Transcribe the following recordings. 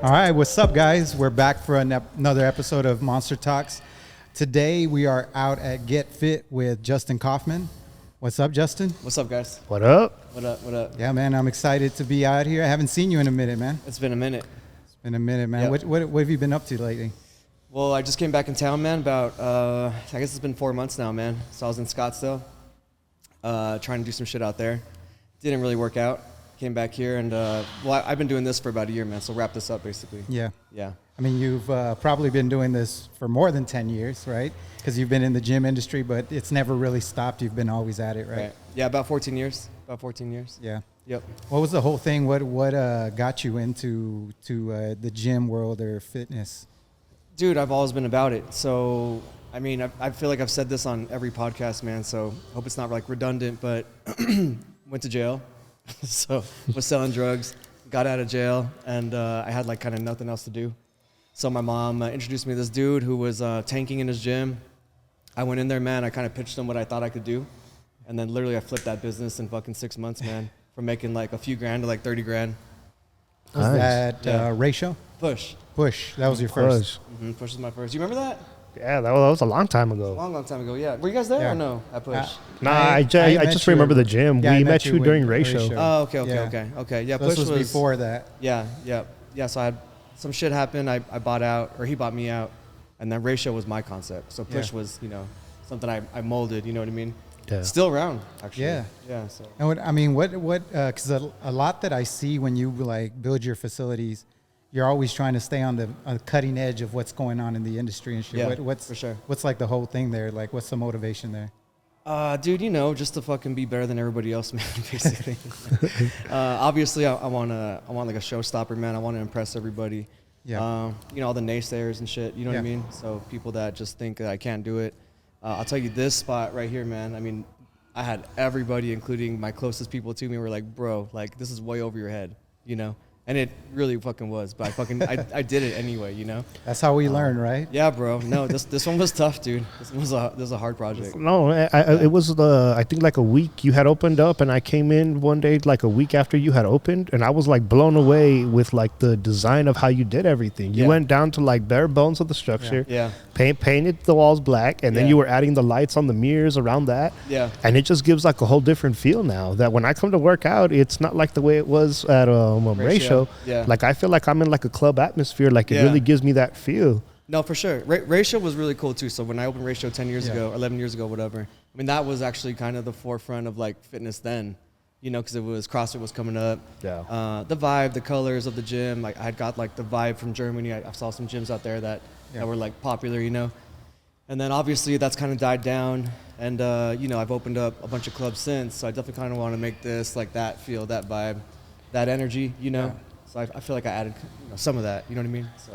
All right, what's up, guys? We're back for another episode of Monster Talks. Today, we are out at Get Fit with Justin Kaufman. What's up, Justin? What's up, guys? What up? What up? What up? Yeah, man, I'm excited to be out here. I haven't seen you in a minute, man. It's been a minute. It's been a minute, man. Yep. What have you been up to lately? Well, I just came back in town, man, about, I guess it's been 4 months now, man. So I was in Scottsdale, trying to do some shit out there. Didn't really work out. Came back here, and, I've been doing this for about a year, man, so wrap this up, basically. Yeah. Yeah. I mean, you've probably been doing this for more than 10 years, right? Because you've been in the gym industry, but it's never really stopped. You've been always at it, right? Yeah, about 14 years. About 14 years. Yeah. Yep. What was the whole thing? What got you into the gym world or fitness? Dude, I've always been about it. So, I mean, I feel like I've said this on every podcast, man, so hope it's not, like, redundant, but went to jail. So, was selling drugs, got out of jail, and I had, like, kind of nothing else to do. So my mom introduced me to this dude who was tanking in his gym. I went in there, man. I kind of pitched him what I thought I could do. And then literally I flipped that business in fucking 6 months, man. From making like a few grand to like 30 grand. Was that ratio? Push. Push. That was your first. Push was my first. You remember that? Yeah, that was a long time ago. Long time ago, yeah. Were you guys there Yeah. or no at Push? I just remember the gym. Yeah, we met you during with ratio. Oh, okay. Yeah, This Push was before that. Yeah. So I had some shit happen. I bought out, or he bought me out, and then ratio was my concept. So Push was, something I molded. You know what I mean? Yeah. Still around, actually. Yeah. Yeah. So. And because a lot that I see when you like build your facilities, you're always trying to stay on the cutting edge of what's going on in the industry and shit. Yeah, What's for sure. What's like the whole thing there? Like, what's the motivation there? Dude, just to fucking be better than everybody else, man. Basically. Obviously, I want like a showstopper, man. I want to impress everybody. Yeah. All the naysayers and shit. You know what I mean? So people that just think that I can't do it. I'll tell you this spot right here, man. I mean, I had everybody, including my closest people to me, were like, bro, like this is way over your head, And it really fucking was, but I did it anyway, That's how we learn, right? Yeah, bro. No, this one was tough, dude. This was a hard project. No, it was I think like a week you had opened up, and I came in one day like a week after you had opened, and I was like blown away with like the design of how you did everything. You went down to like bare bones of the structure. Yeah. Painted the walls black, and then you were adding the lights on the mirrors around that. Yeah. And it just gives like a whole different feel now. That when I come to work out, it's not like the way it was at ratio. Yeah. Like I feel like I'm in like a club atmosphere. Like it really gives me that feel. No, for sure. Ratio was really cool too. So when I opened Ratio 10 years ago, 11 years ago, whatever. I mean, that was actually kind of the forefront of like fitness then, because it was CrossFit was coming up. Yeah. The vibe, the colors of the gym. Like I had got like the vibe from Germany. I saw some gyms out there that were like popular, And then obviously that's kind of died down. And, I've opened up a bunch of clubs since. So I definitely kind of want to make this like that feel, that vibe, that energy, Yeah. So I feel like I added some of that, you know what I mean? So,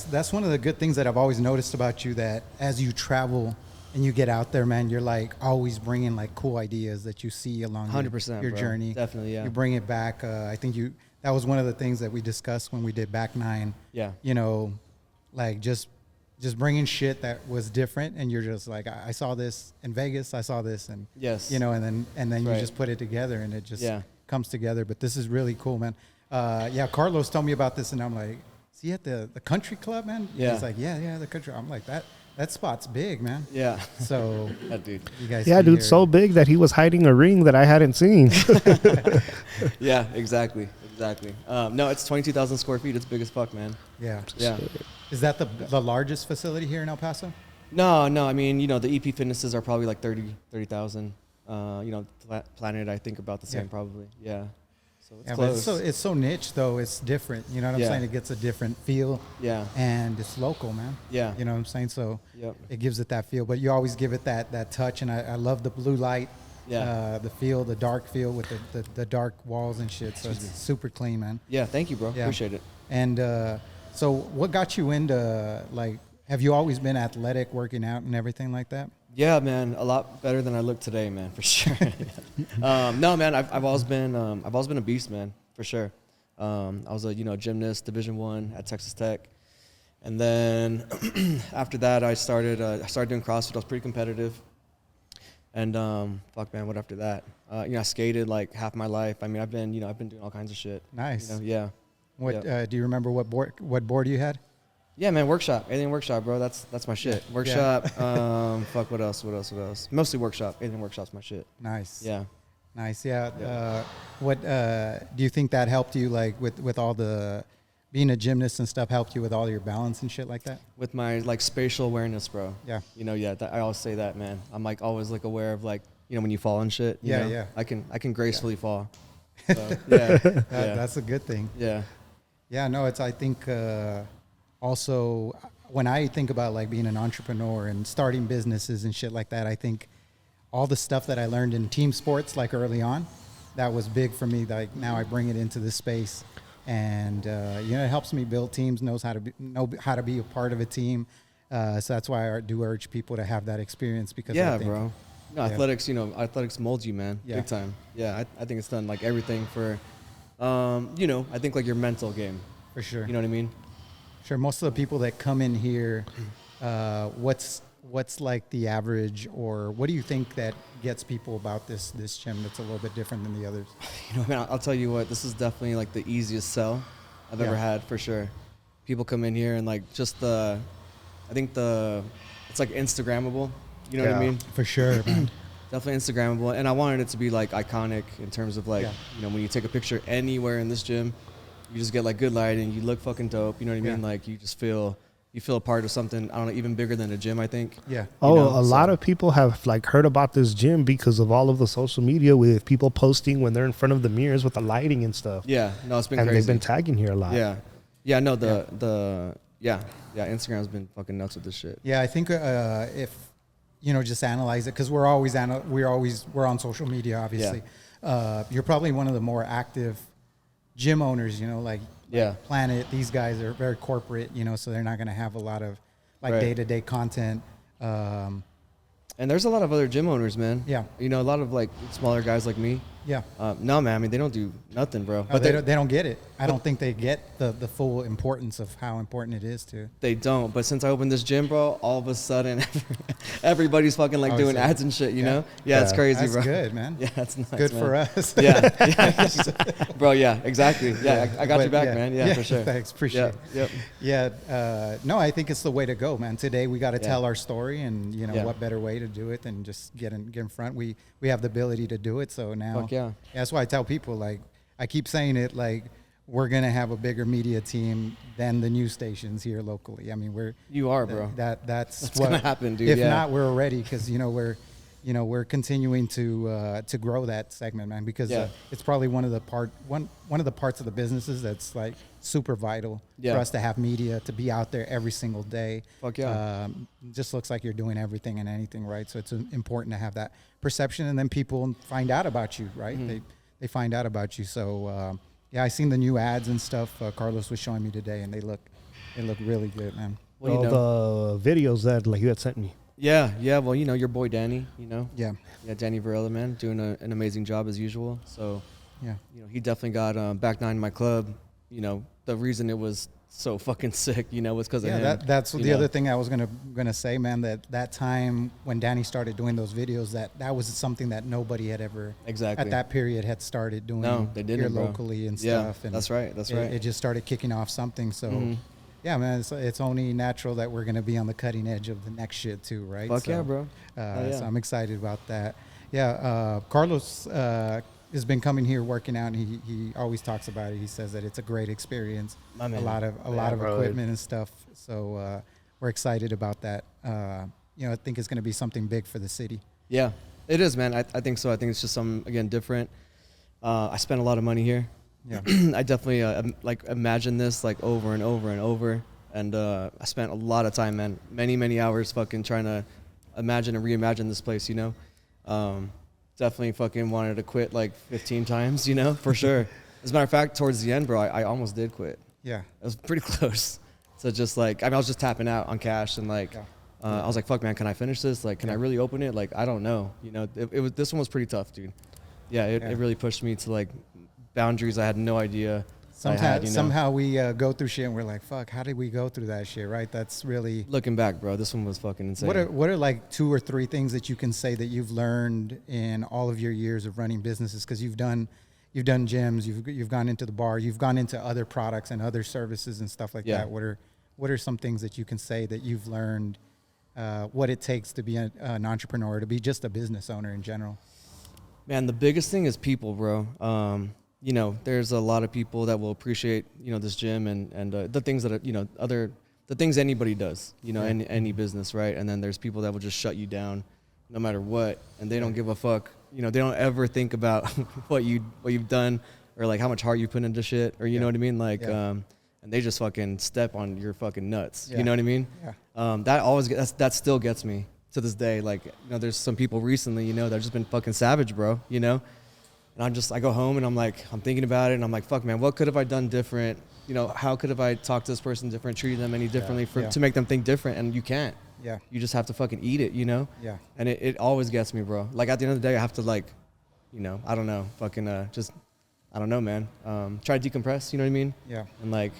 that's one of the good things that I've always noticed about you, that as you travel and you get out there, man, you're like always bringing like cool ideas that you see along 100%, your bro. journey. Definitely, yeah. You bring it back. I think that was one of the things that we discussed when we did Back 9. Yeah. Like just bringing shit that was different, and you're just like, I saw this in Vegas, I saw this, and yes, and then you just put it together, and it just comes together. But this is really cool, man. Carlos told me about this, and I'm like, is he at the country club, man? Yeah. He's like, yeah, the country. I'm like, that spot's big, man. Yeah. So that dude. You guys dude, so big that he was hiding a ring that I hadn't seen. Yeah, exactly. No, it's 22,000 square feet. It's big as fuck, man. Yeah. Yeah. Is that the largest facility here in El Paso? No. I mean, the EP Fitnesses are probably like 30,000. Planet, I think about the same probably. Yeah. So it's close. But it's so niche though. It's different. You know what I'm saying? It gets a different feel. Yeah. And it's local, man. Yeah. You know what I'm saying? So it gives it that feel. But you always give it that touch. And I love the blue light. Yeah. The feel, the dark feel with the dark walls and shit. So it's super clean, man. Yeah. Thank you, bro. Yeah. Appreciate it. And so what got you into like? Have you always been athletic, working out, and everything like that? Yeah, man, a lot better than I look today, man, for sure. No, man, I've always been a beast, man, for sure. I was a gymnast, Division I at Texas Tech, and then after that, I started doing CrossFit. I was pretty competitive, and fuck, man, what after that? I skated like half my life. I mean, I've been doing all kinds of shit. Nice. Yeah. What Yep. do you remember? What board you had? Yeah, man, workshop. Alien workshop, bro. That's my shit. Workshop. Fuck. What else? Mostly workshop. Alien workshop's my shit. Nice. Yeah. Nice. Yeah. Yeah. What do you think that helped you, like with all the being a gymnast and stuff, helped you with all your balance and shit like that? With my like spatial awareness, bro. Yeah. You know, yeah. I always say that, man. I'm like always like aware of like, you know, when you fall and shit. You Yeah, know? yeah. I can gracefully fall. So, yeah. That's a good thing. Yeah. Yeah. No, I think also when I think about like being an entrepreneur and starting businesses and shit like that, I think all the stuff that I learned in team sports, like early on, that was big for me. Like now I bring it into this space, and it helps me build teams, know how to be a part of a team. So that's why I do urge people to have that experience, because Yeah, I think, bro. No, athletics, athletics molds you, man. Yeah. Big time. Yeah, I think it's done like everything for, I think like your mental game. for sure. You know what I mean? Sure. Most of the people that come in here, what's like the average, or what do you think that gets people about this gym that's a little bit different than the others? Man, I'll tell you what, this is definitely like the easiest sell I've ever had, for sure. People come in here and like just it's like Instagrammable. You know what I mean? For sure, man. Definitely Instagrammable. And I wanted it to be like iconic in terms of like, when you take a picture anywhere in this gym, you just get like good lighting, you look fucking dope. You know what I mean? Like you just feel a part of something, I don't know, even bigger than a gym, I think. Yeah. A lot of people have like heard about this gym because of all of the social media with people posting when they're in front of the mirrors with the lighting and stuff. Yeah. No, it's been and crazy. they've been tagging here a lot. Yeah. Yeah, no, Instagram's been fucking nuts with this shit. Yeah, I think if just analyze it, because we're on social media, obviously. You're probably one of the more active gym owners, like Planet. These guys are very corporate, so they're not going to have a lot of like day-to-day content. And there's a lot of other gym owners, man. Yeah. A lot of like smaller guys like me. Yeah. No, man. I mean, they don't do nothing, bro. But they don't get it. I don't think they get the full importance of how important it is to. They don't. But since I opened this gym, bro, all of a sudden, everybody's fucking like doing ads and shit. You know? Yeah, it's crazy, that's bro. Good, man. Yeah, that's nice. Good man. for us. Yeah. Bro. Yeah. Exactly. Yeah. I got your back, yeah. man. Yeah, for sure. Thanks. Appreciate it. Yep. Yeah. No, I think it's the way to go, man. Today we got to tell our story, and what better way to do it than just get in front. We have the ability to do it, so now. Fuck yeah. That's why I tell people, like, I keep saying it, like, we're gonna have a bigger media team than the news stations here locally. I mean, you are, bro. That's what's what gonna happen, dude. If not, we're already, because we're continuing to grow that segment, man. Because it's probably one of the parts of the businesses that's like super vital for us to have media, to be out there every single day. Fuck yeah. Just looks like you're doing everything and anything right. So it's important to have that perception, and then people find out about you, right? Mm-hmm. They find out about you. So I seen the new ads and stuff. Carlos was showing me today, and they look really good, man. Well, the videos that like you had sent me. Yeah. Well, your boy Danny. Yeah, Danny Varela, man, doing an amazing job as usual. So, he definitely got back nine in my club. The reason it was so fucking sick, was because of him. That's the other thing I was gonna say, man. That time when Danny started doing those videos, that was something that nobody had ever at that period had started doing. No, they didn't, here bro. locally and Yeah, stuff. And that's right. It just started kicking off something. So, yeah, man, it's only natural that we're gonna be on the cutting edge of the next shit too, right? Fuck yeah, bro. So I'm excited about that. Yeah, Carlos has been coming here working out, and he always talks about it. He says that it's a great experience. My man. A lot of equipment and stuff. So we're excited about that. I think it's going to be something big for the city. Yeah, it is, man. I think so. I think it's just again, different. I spent a lot of money here. Yeah. I definitely imagine this like over and over and over. And I spent a lot of time, man, many hours fucking trying to imagine and reimagine this place, Definitely fucking wanted to quit like 15 times, for sure. As a matter of fact, towards the end, bro, I almost did quit. Yeah. It was pretty close. So just like, I was just tapping out on cash, and like, I was like, fuck, man, can I finish this? Like, can I really open it? Like, I don't know. This one was pretty tough, dude. Yeah, it really pushed me to like boundaries I had no idea. Somehow we go through shit and we're like, fuck, how did we go through that shit, right? That's really... Looking back, bro, this one was fucking insane. What are like 2 or 3 things that you can say that you've learned in all of your years of running businesses? Because you've done you've done gyms, you've gone into the bar, you've gone into other products and other services and stuff like that. What are some things that you can say that you've learned, what it takes to be an entrepreneur, to be just a business owner in general? Man, the biggest thing is people, bro. You know, there's a lot of people that will appreciate, you know, this gym and the things that, you know, the things anybody does, you know, any business, right? And then there's people that will just shut you down no matter what, and they don't give a fuck. You know, they don't ever think about what you've done or like how much heart you put into shit, or you know what I mean? Like, and they just fucking step on your fucking nuts. You know what I mean? Yeah. That still gets me to this day. Like, you know, there's some people recently, you know, that have just been fucking savage, bro, you know? And I go home and I'm thinking about it and I'm like, fuck, man, what could have I done different? You know, how could have I talked to this person different, treated them any differently to make them think different? And you can't. Yeah. You just have to fucking eat it, you know? Yeah. And it always gets me, bro. Like, at the end of the day, I have to, like, you know, I don't know, fucking just, I don't know, man. Try to decompress, you know what I mean? Yeah. And, like,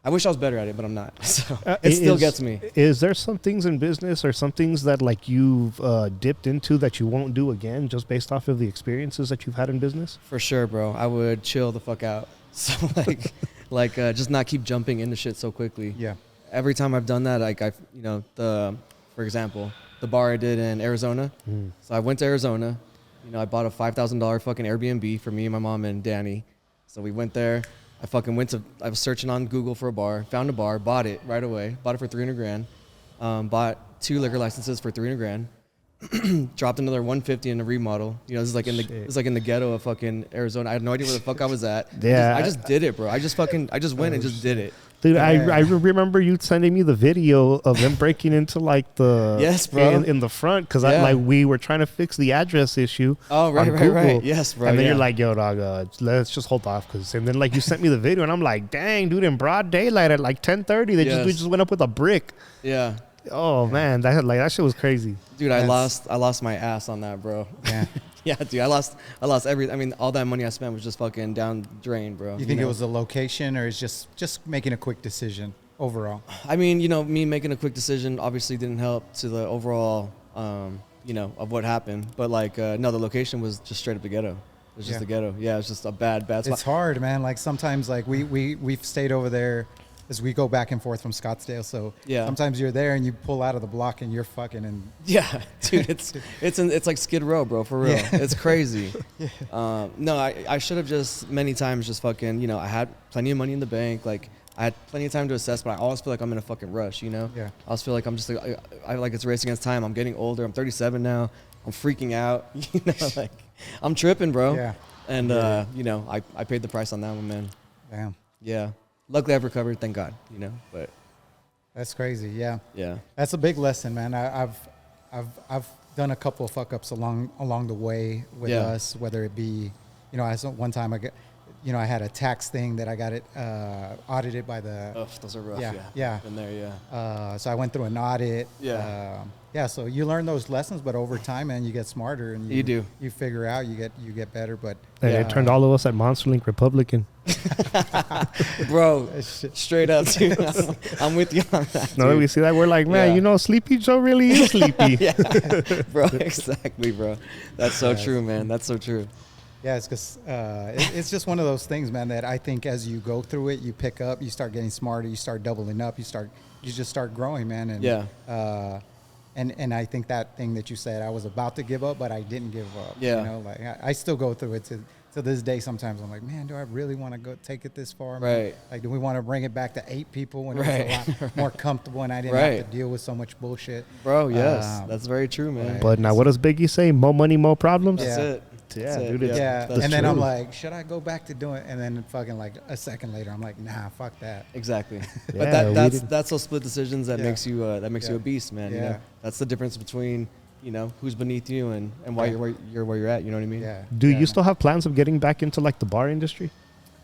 I wish I was better at it, but I'm not. So it still gets me. Is there some things in business or some things that, like, you've dipped into that you won't do again just based off of the experiences that you've had in business? For sure, bro. I would chill the fuck out. So, like, just not keep jumping into shit so quickly. Yeah. Every time I've done that, like, you know, for example, the bar I did in Arizona. So I went to Arizona. You know, I bought a $5,000 fucking Airbnb for me and my mom and Danny. So we went there. I was searching on Google for a bar, found a bar, bought it right away, bought it for $300,000, bought 2 liquor licenses for $300,000, dropped another $150 in a remodel. You know, this is like in the ghetto of fucking Arizona. I had no idea where the fuck I was at. I just did it, bro. I just went and just did it. Dude, I remember you sending me the video of them breaking into like the yes, bro, in the front because we were trying to fix the address issue. Oh, right. Yes, bro. And then you're like, yo, dog, let's just hold off and then like you sent me the video and I'm like, dang, dude, in broad daylight at like 10:30, we just went up with a brick. Yeah. Oh man, that shit was crazy. Dude, I lost my ass on that, bro. Yeah. Yeah, dude, I lost all that money I spent was just fucking down the drain, bro. You think it was the location or is just making a quick decision overall? I mean, you know, me making a quick decision obviously didn't help to the overall, you know, of what happened. But like, no, the location was just straight up the ghetto. It was just the ghetto. Yeah, it's just a bad spot. It's hard, man. Like sometimes like we've stayed over there as we go back and forth from Scottsdale. So sometimes you're there and you pull out of the block and you're fucking in. Yeah, dude, it's like Skid Row, bro, for real. Yeah. It's crazy. No, I should have just many times just fucking, you know, I had plenty of money in the bank. Like I had plenty of time to assess, but I always feel like I'm in a fucking rush, you know? Yeah. I always feel like I'm just like, I like it's a race against time. I'm getting older. I'm 37 now. I'm freaking out. You know, like I'm tripping, bro. Yeah. And, you know, I paid the price on that one, man. Damn. Yeah. Luckily, I've recovered, thank God, you know, but. That's crazy, yeah. Yeah. That's a big lesson, man. I've done a couple of fuck-ups along the way with us, whether it be, you know, one time I had a tax thing that I got it audited by the. Oh, those are rough, yeah. Been there, yeah. So I went through an audit. Yeah. So you learn those lessons, but over time, man, you get smarter and you figure out, you get better. But it turned all of us at Monster Link Republican. Bro, straight up, dude. I'm with you on that. Now that we see that, we're like, man, you know, Sleepy Joe really is sleepy. Yeah, bro, exactly, bro. That's so true, man. That's so true. Yeah, it's because it's just one of those things, man, that I think as you go through it, you pick up, you start getting smarter, you start doubling up, you just start growing, man. And and I think that thing that you said, I was about to give up, but I didn't give up. Yeah. You know, like I still go through it to this day. Sometimes I'm like, man, do I really want to go take it this far? Right. Like, do we want to bring it back to 8 people when it was a lot more comfortable and I didn't have to deal with so much bullshit? Bro, yes, that's very true, man. Right. But now, what does Biggie say? More money, more problems. That's it. Yeah, dude. Yeah, and then I'm like, should I go back to doing it? And then fucking like a second later, I'm like, nah, fuck that. Exactly. But that's those split decisions that makes you a beast, man. Yeah. You know? That's the difference between, you know, who's beneath you and why you're where you're at. You know what I mean? Yeah. Do you still have plans of getting back into like the bar industry?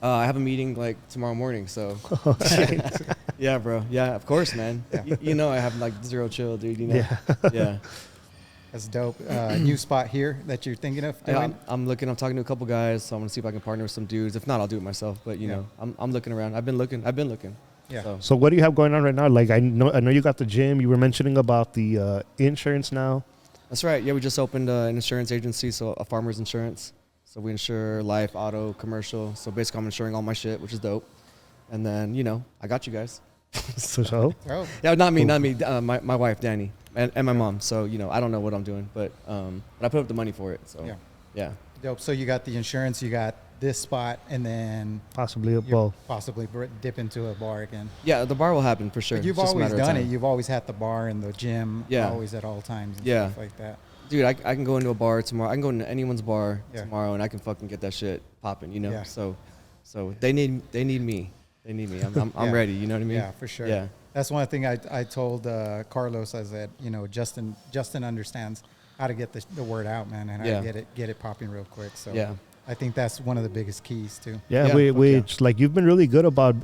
I have a meeting like tomorrow morning, so. Yeah, bro. Yeah, of course, man. Yeah. You know, I have like zero chill, dude. You know. Yeah. Yeah. That's dope. New spot here that you're thinking of doing? I'm talking to a couple guys, so I'm gonna see if I can partner with some dudes. If not, I'll do it myself. But you know, I'm looking around. I've been looking. Yeah. So what do you have going on right now? Like I know you got the gym. You were mentioning about the insurance now. That's right. Yeah, we just opened an insurance agency, so a farmer's insurance. So we insure life, auto, commercial. So basically, I'm insuring all my shit, which is dope. And then, I got you guys. So Oh, Yeah, not me. My wife, Danny, and my mom. So, I don't know what I'm doing, but I put up the money for it. So, yeah. dope. So you got the insurance, you got this spot, and then possibly a you bowl. possibly dip into a bar again. Yeah, the bar will happen for sure. But you've It's just a always matter of done it. time. You've always had the bar and the gym always at all times and Yeah. stuff like that. Dude, I can go into a bar tomorrow. I can go into anyone's bar Yeah. tomorrow, and I can fucking get that shit popping, Yeah. So they need me. They need me. I'm Yeah. ready. You know what I mean? Yeah, for sure. Yeah. That's one thing I told Carlos. I said, Justin understands how to get the word out, man, and how to get it popping real quick. So Yeah. I think that's one of the biggest keys too. Yeah, Yeah, which like you've been really good about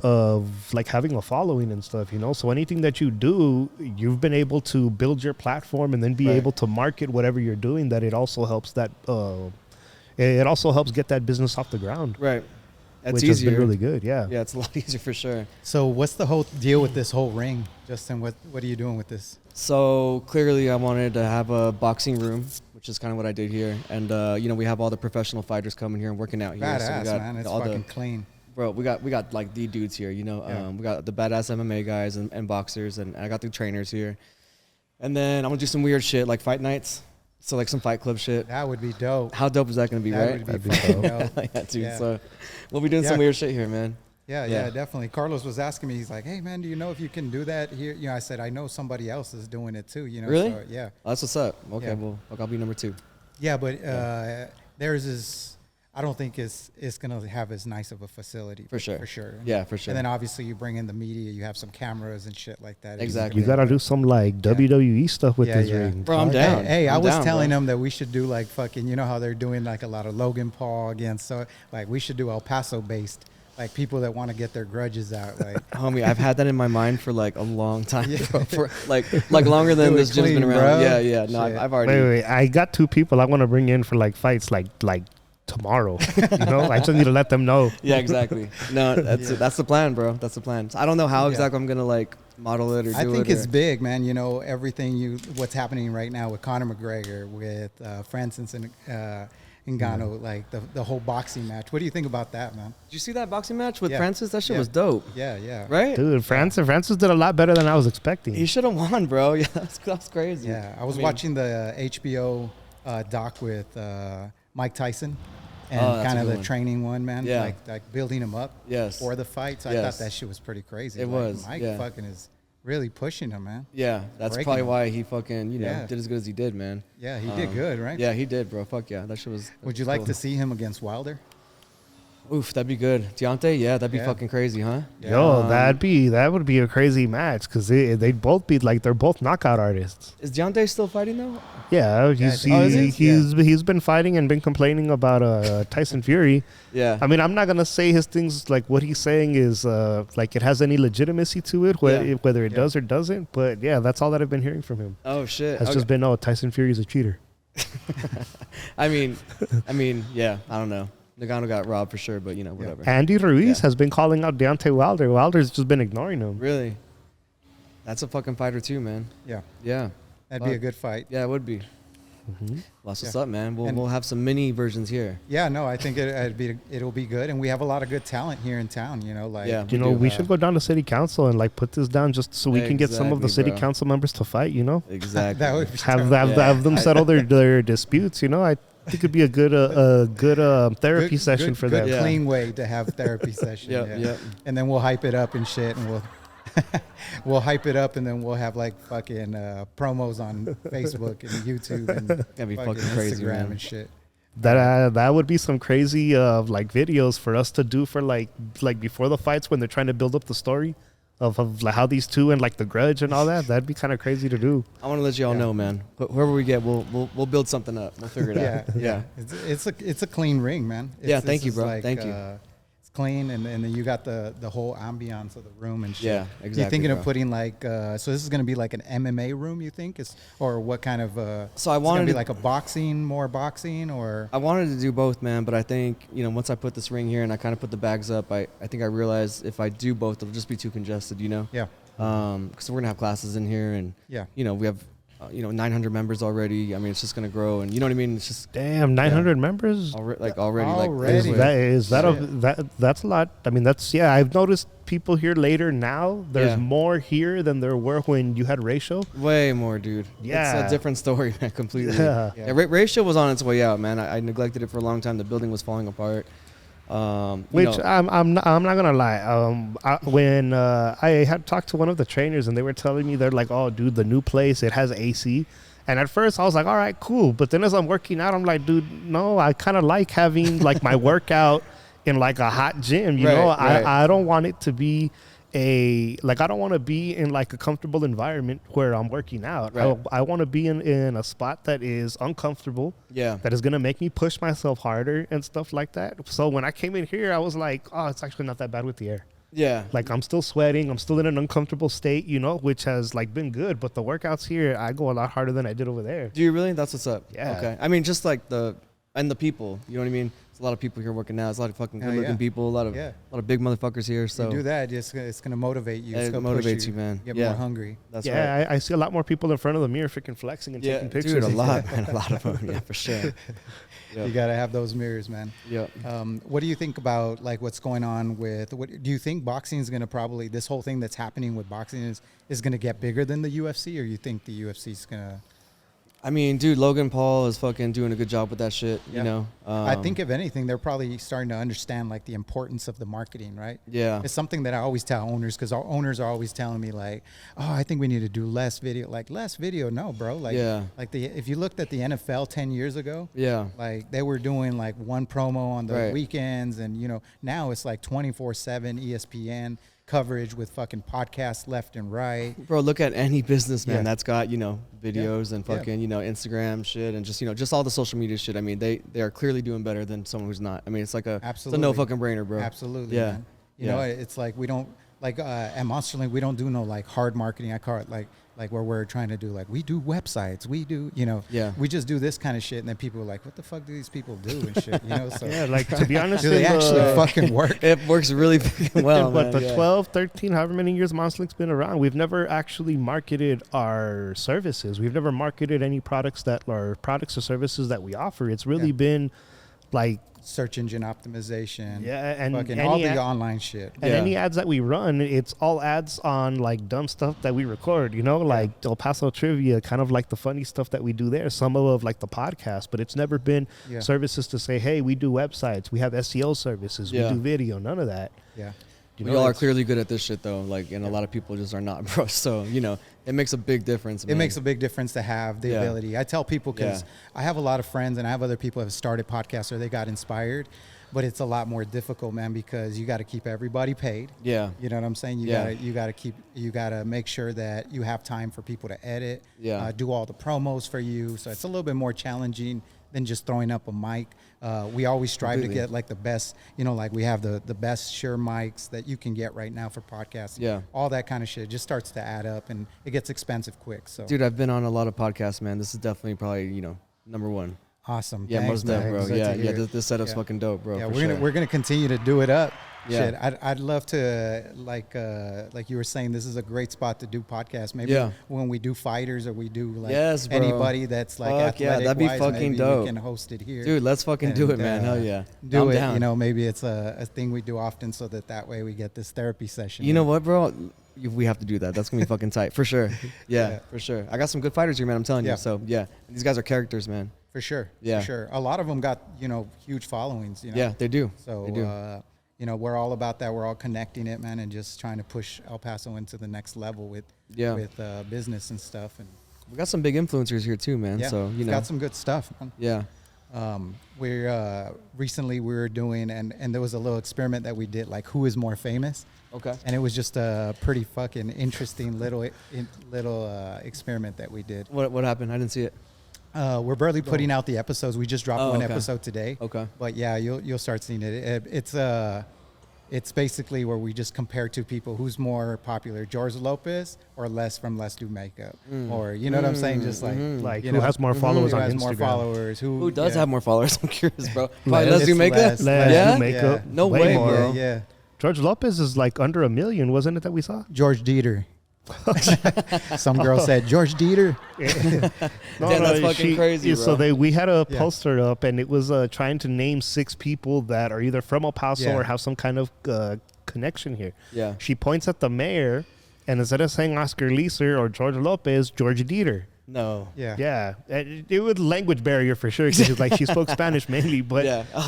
like having a following and stuff, So anything that you do, you've been able to build your platform and then be Right. able to market whatever you're doing. That it also helps it also helps get that business off the ground, Right. That's which easier. has been really good. Yeah. Yeah, it's a lot easier for sure. So what's the whole deal with this whole ring, Justin? What are you doing with this? So clearly, I wanted to have a boxing room, which is kind of what I did here. And we have all the professional fighters coming here and working out here. Badass, so we got man. It's all fucking clean. Bro, we got like the dudes here. We got the badass MMA guys and boxers, and I got the trainers here. And then I'm gonna do some weird shit like fight nights. So like some Fight Club shit. That would be dope. How dope is that gonna be, That right? would be That'd be fucking dope. Yeah, dude. Yeah. So we'll be doing some Yeah. weird shit here, man. Yeah, Yeah. definitely. Carlos was asking me. He's like, "Hey, man, do you know if you can do that here?" I said, "I know somebody else is doing it too." Really? So, yeah. Oh, that's what's up. Okay, Yeah. well, I'll be number 2. Yeah, but theirs is. I don't think it's gonna have as nice of a facility. For sure. For sure. Yeah, for sure. And then obviously you bring in the media. You have some cameras and shit like that. Exactly. You gotta do some like WWE stuff with Yeah, this yeah. ring. Bro, I'm down. Hey, I I'm was down, telling bro. them that we should do like fucking. You know how they're doing like a lot of Logan Paul against. So like we should do El Paso based. Like people that want to get their grudges out. Like Homie, I've had that in my mind for like a long time, Yeah. bro. For like longer than Do it this gym's been clean, around. bro. Yeah. No, Shit. I've already. Wait, I got 2 people I want to bring in for like fights like tomorrow. I just need to let them know. Yeah, exactly. No, that's the plan, bro. That's the plan. So I don't know how Yeah. exactly I'm gonna like model it or do it. I think it's or- big, man. Everything what's happening right now with Conor McGregor, with Francis and Ngannou, like the whole boxing match. What do you think about that, man? Did you see that boxing match with Yeah. Francis? That shit Yeah. was dope, Yeah. right? Dude, Francis did a lot better than I was expecting. He should have won, bro. Yeah, that's crazy. Yeah, I was mean, watching the HBO doc with Mike Tyson, and Oh, that's kind a of good the one. training one, man. Yeah. Like building him up Yes. for the fight. So I Yes. thought that shit was pretty crazy. It Like, was, Mike yeah. fucking is really pushing him, man. Yeah, that's Breaking probably him. why he fucking Yeah. did as good as he did, man. Yeah, he did good, right? Yeah, he did, bro. Fuck yeah, that shit was. Would you like to see him against Wilder? Oof, that'd be good. Deontay, yeah, that'd be Yeah. fucking crazy, huh? Yeah. Yo, that would be a crazy match because they'd both be like they're both knockout artists. Is Deontay still fighting though? Yeah, is he's been fighting and been complaining about Tyson Fury. Yeah. I mean, I'm not gonna say his things like what he's saying is like it has any legitimacy to it, whether it Yeah. does or doesn't. But yeah, that's all that I've been hearing from him. Oh shit. Has Okay. just been Tyson Fury's a cheater. I mean, yeah. I don't know. Nagano got robbed for sure, but whatever. Andy Ruiz Yeah. has been calling out Deontay Wilder. Wilder's just been ignoring him. Really? That's a fucking fighter too, man. Yeah, Yeah. that'd be a good fight. Yeah, it would be. Mm-hmm. Well, that's what's Yeah. up, man. And- We'll have some mini versions here. Yeah, no, I think it'll be good, and we have a lot of good talent here in town. Like Yeah. We should go down to city council and like put this down just so we can get some of the Exactly, city bro. council members to fight. Exactly. that would be Have them settle their disputes. I think it'd be a good therapy session for good them. Yeah. clean way to have therapy session. Yep, yeah. yep. And then we'll hype it up and shit, and we'll hype it up, and then we'll have like fucking promos on Facebook and YouTube and That'd be fucking crazy, Instagram man. and shit. That would be some crazy like videos for us to do for like before the fights when they're trying to build up the story of like how these two and like the grudge and all that. That'd be kind of crazy to do. I want to let you all Yeah. know, man. Whoever we get, we'll build something up. We'll figure it Yeah, out. Yeah. It's a clean ring, man. Yeah, This thank you, is bro. Thank you. It's clean, and then you got the whole ambiance of the room and shit. Yeah, exactly, You thinking bro. of putting like so this is gonna be like an MMA room? You think or what kind of? So I it's gonna wanted be to- like more boxing, or I wanted to do both, man, but I think, once I put this ring here and I kind of put the bags up, I think I realized if I do both, it'll just be too congested, yeah, Because we're going to have classes in here and, yeah. we have 900 members already. I mean, it's just gonna grow, and you know what I mean. It's just Damn, 900 members. Already. That's a lot. I mean, I've noticed people here later now. There's more here than there were when you had Ratio. Way more, dude. Yeah. It's a different story, man. Completely. Yeah. Ratio was on its way out, man. I neglected it for a long time. The building was falling apart. I'm not gonna lie. When I had talked to one of the trainers and they were telling me, they're like, "Oh, dude, the new place, it has AC." And at first I was like, "All right, cool." But then as I'm working out, I'm like, "Dude, no, I kind of like having like my workout in like a hot gym. You know, I don't want it to be I don't want to be in like a comfortable environment where I'm working out. Right. I want to be in a spot that is uncomfortable. Yeah. That is going to make me push myself harder and stuff like that. So when I came in here, I was like, oh, it's actually not that bad with the air. Yeah. Like I'm still sweating. I'm still in an uncomfortable state, which has like been good. But the workouts here, I go a lot harder than I did over there. Do you really? That's what's up. Yeah. Okay. I mean, just like the people, you know what I mean? There's a lot of people here working now. There's a lot of fucking good looking people, a lot of big motherfuckers here. So you do that, it's going to motivate you. It motivates you, man. Get more hungry. That's right. I see a lot more people in front of the mirror freaking flexing and taking pictures. Dude, a lot, man. A lot of them. Yeah, for sure. You got to have those mirrors, man. Yeah. What do you think about like what's going on with, do you think boxing is going to probably, this whole thing that's happening with boxing is going to get bigger than the UFC, or you think the UFC is going to? I mean, dude, Logan Paul is fucking doing a good job with that shit, you know? I think if anything, they're probably starting to understand like the importance of the marketing, right? Yeah. It's something that I always tell owners, because our owners are always telling me like, oh, I think we need to do less video. Like less video, no, bro. Like, if you looked at the NFL 10 years ago, like they were doing like one promo on the weekends, and now it's like 24/7 ESPN coverage with fucking podcasts left and right. Bro, look at any businessman that's got, videos and fucking, Instagram shit and just all the social media shit. I mean, they are clearly doing better than someone who's not. I mean, it's like it's a no fucking brainer, bro. Absolutely. Yeah. Man. You know, it's like we don't at Monsterlink, we don't do no like hard marketing. I call it like where we're trying to do like, we do websites, we do, we just do this kind of shit, and then people are like, what the fuck do these people do and shit, so like to be honest, do they actually fucking work? It works really well. But the 12, 13, however many years Monsterlink's been around, we've never actually marketed our services. We've never marketed any products or services that we offer. It's really been like search engine optimization, and fucking all the online shit, and any ads that we run, it's all ads on like dumb stuff that we record, like El Paso trivia, kind of like the funny stuff that we do there, some of like the podcast, but it's never been services to say, hey, we do websites, we have SEO services, we do video, none of that. We all are clearly good at this shit though, and a lot of people just are not, bro. So it makes a big difference, man. It makes a big difference to have the ability. I tell people, because I have a lot of friends and I have other people who have started podcasts or they got inspired, but it's a lot more difficult, man, because you got to keep everybody paid. You know what I'm saying? You got to make sure that you have time for people to edit, do all the promos for you. So it's a little bit more challenging than just throwing up a mic. We always strive to get like the best, like we have the best Shure mics that you can get right now for podcasts. All that kind of shit just starts to add up, and it gets expensive quick. So, dude, I've been on a lot of podcasts, man. This is definitely probably, number one. Awesome. Yeah, thanks, most definitely, bro. This setup's fucking dope, bro. Yeah, we're gonna continue to do it up. Shit, I'd love to like you were saying, this is a great spot to do podcasts. Maybe when we do fighters or we do like anybody that's like athletic, that'd be fucking dope. We can host it here, dude. Let's fucking do it, man. Hell yeah, do it. Down. Maybe it's a thing we do often, so that way we get this therapy session. You know what, bro? We have to do that. That's gonna be fucking tight for sure. Yeah, for sure. I got some good fighters here, man. I'm telling you. So these guys are characters, man. For sure. For sure. A lot of them got huge followings. Yeah, they do. So they do. We're all about that. We're all connecting it, man, and just trying to push El Paso into the next level with business and stuff. And we got some big influencers here too, man. So got some good stuff, man. Yeah. We're recently we were doing, and there was a little experiment that we did, like who is more famous. Okay. And it was just a pretty fucking interesting little experiment that we did. What happened? I didn't see it. We're barely putting out the episodes. We just dropped one episode today. Okay. But yeah, you'll start seeing it. It's basically where we just compare two people, who's more popular, George Lopez or Les from Let's Do Makeup, or you know what I'm saying, just like who has more followers on Instagram? More followers? Who does have more followers? I'm curious, bro. Let's Do Makeup. Les Do Makeup. No way, bro. Yeah. George Lopez is like under 1 million, wasn't it that we saw? George Dieter. Some girl said George Dieter. Damn, that's fucking crazy, bro. So we had a poster up, and it was trying to name 6 people that are either from El Paso or have some kind of connection here. Yeah. She points at the mayor, and instead of saying Oscar Leeser or George Lopez, George Dieter. No. Yeah. It was language barrier for sure, because like she spoke Spanish mainly, but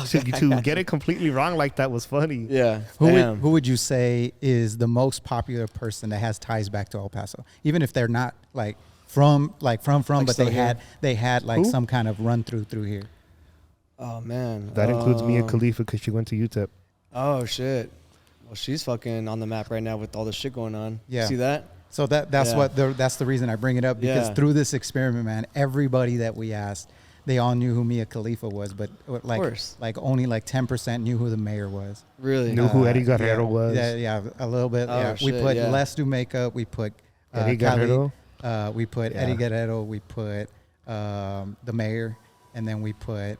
to get it completely wrong like that was funny. Yeah. Who would you say is the most popular person that has ties back to El Paso, even if they're not like from, but they had like some kind of run through here? Oh man, That includes Mia Khalifa because she went to UTEP. Oh shit. Well, she's fucking on the map right now with all this shit going on. Yeah. See that? So that's that's the reason I bring it up, because through this experiment, man, everybody that we asked, they all knew who Mia Khalifa was, but like only like 10% knew who the mayor was. Really? Knew who Eddie Guerrero was. Yeah, a little bit. Oh, we shit, put Les Do Makeup. We put Eddie Guerrero. We put Eddie Guerrero. We put the mayor, and then we put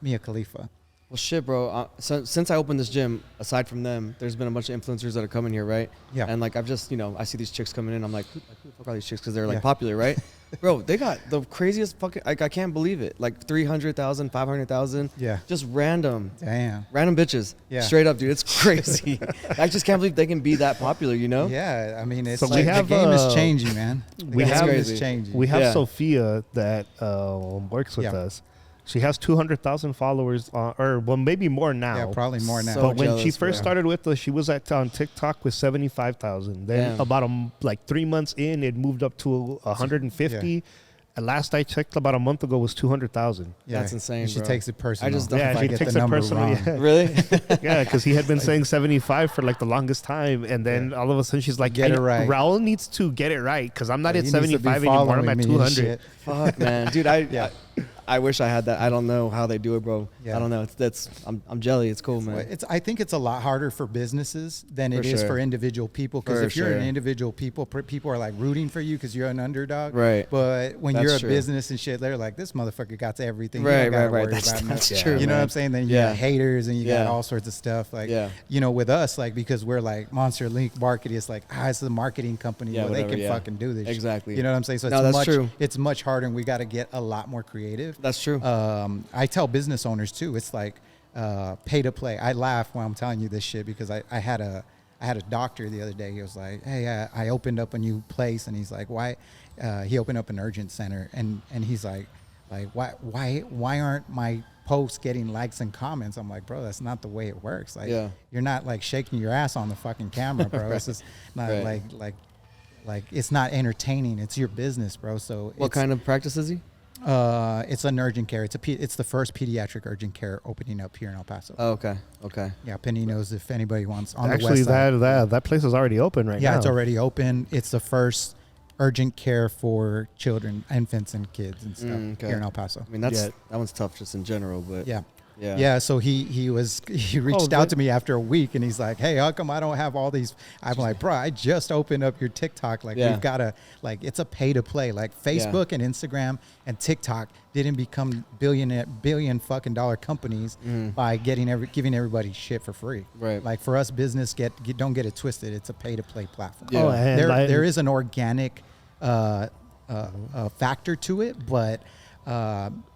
Mia Khalifa. Well, shit, bro. So since I opened this gym, aside from them, there's been a bunch of influencers that are coming here, right? Yeah. And like I've just, I see these chicks coming in. I'm like, who the fuck are these chicks? Because they're like popular, right? Bro, they got the craziest fucking. Like I can't believe it. Like 300,000, 500,000. Yeah. Just random. Damn. Random bitches. Yeah. Straight up, dude. It's crazy. I just can't believe they can be that popular. Yeah. I mean, it's So like we have, the game is changing, man. The we game have- is changing. We have Yeah. Sophia that works with us. She has 200,000 followers, maybe more now. Yeah, probably more now. So But when she jealous, first bro. started with us, she was on TikTok with 75,000. Then Damn. about 3 months in, it moved up to 150. And last I checked, about a month ago, was 200,000. That's insane, And she bro. takes it personal. I just don't- if I she get takes the it number personally. wrong. Really? Yeah, because he had been saying 75 for like the longest time, and then all of a sudden she's like, Get it right. Raul needs to get it right because I'm not He at needs to be 75 anymore. I'm following at me and 200. shit. Fuck, man, dude. I wish I had that. I don't know how they do it, bro. Yeah. I don't know. I'm jelly. It's cool, man. I think it's a lot harder for businesses than it is sure. for individual people. Because For if you're an sure. individual people are like rooting for you because you're an underdog. Right. But when That's you're a true. business and shit, they're like, this motherfucker got to everything. Right, You don't gotta right. worry That's about true, nothing. You know man. what I'm saying? Then you got haters and you got all sorts of stuff. Like, with us, like, because we're like Monster Link Marketing, it's like, it's a marketing company where they can fucking do this. Exactly. You know what I'm saying? So that's true. It's much harder, and we got to get a lot more creative. That's true. I tell business owners too, it's like pay to play. I laugh when I'm telling you this shit because I had a doctor the other day. He was like, hey, I opened up a new place, and he's like, why? He opened up an urgent center, and he's like why aren't my posts getting likes and comments? I'm like, bro, that's not the way it works. Like, you're not like shaking your ass on the fucking camera, bro. It's just not like it's not entertaining. It's your business, bro. So what kind of practice is he? It's an urgent care. It's the first pediatric urgent care opening up here in El Paso. Oh, okay. Yeah, Penny knows if anybody wants on Actually, the west side. that place is already open right now. Yeah, it's already open. It's the first urgent care for children, infants, and kids and stuff here in El Paso. I mean, that one's tough just in general, but Yeah. So he reached out to me after a week, and he's like, hey, how come I don't have all these? I'm like, bro, I just opened up your TikTok. Like, we've got to, like, it's a pay to play. Like, Facebook and Instagram and TikTok didn't become billion fucking dollar companies by giving everybody shit for free. Right. Like, for us, business don't get it twisted. It's a pay to play platform. Yeah. Oh, and There is an organic factor to it, but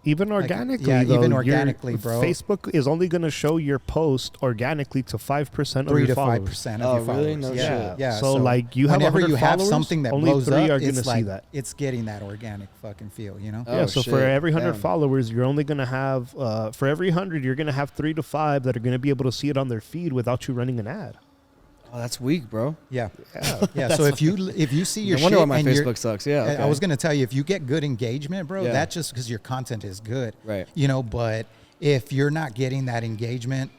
even organically, even organically, bro. Facebook is only going to show your post organically to 5% of your followers. 3 to 5% of Oh, your followers. really? No shit. Yeah. So, like, you have whenever 100 you have followers, something that only blows 3 up, are gonna it's see like that. it's getting that organic fucking feel, you know? Oh, Yeah, so shit. for every 100 Damn. followers, you're only going to have, for every 100, you're going to have 3 to 5 that are going to be able to see it on their feed without you running an ad. Oh, that's weak, bro. Yeah. So if you see your No wonder shit why my and you're- Facebook sucks. Yeah. Okay. I was gonna tell you, if you get good engagement, bro, Yeah. that's just because your content is good, Right. You know, but if you're not getting that engagement,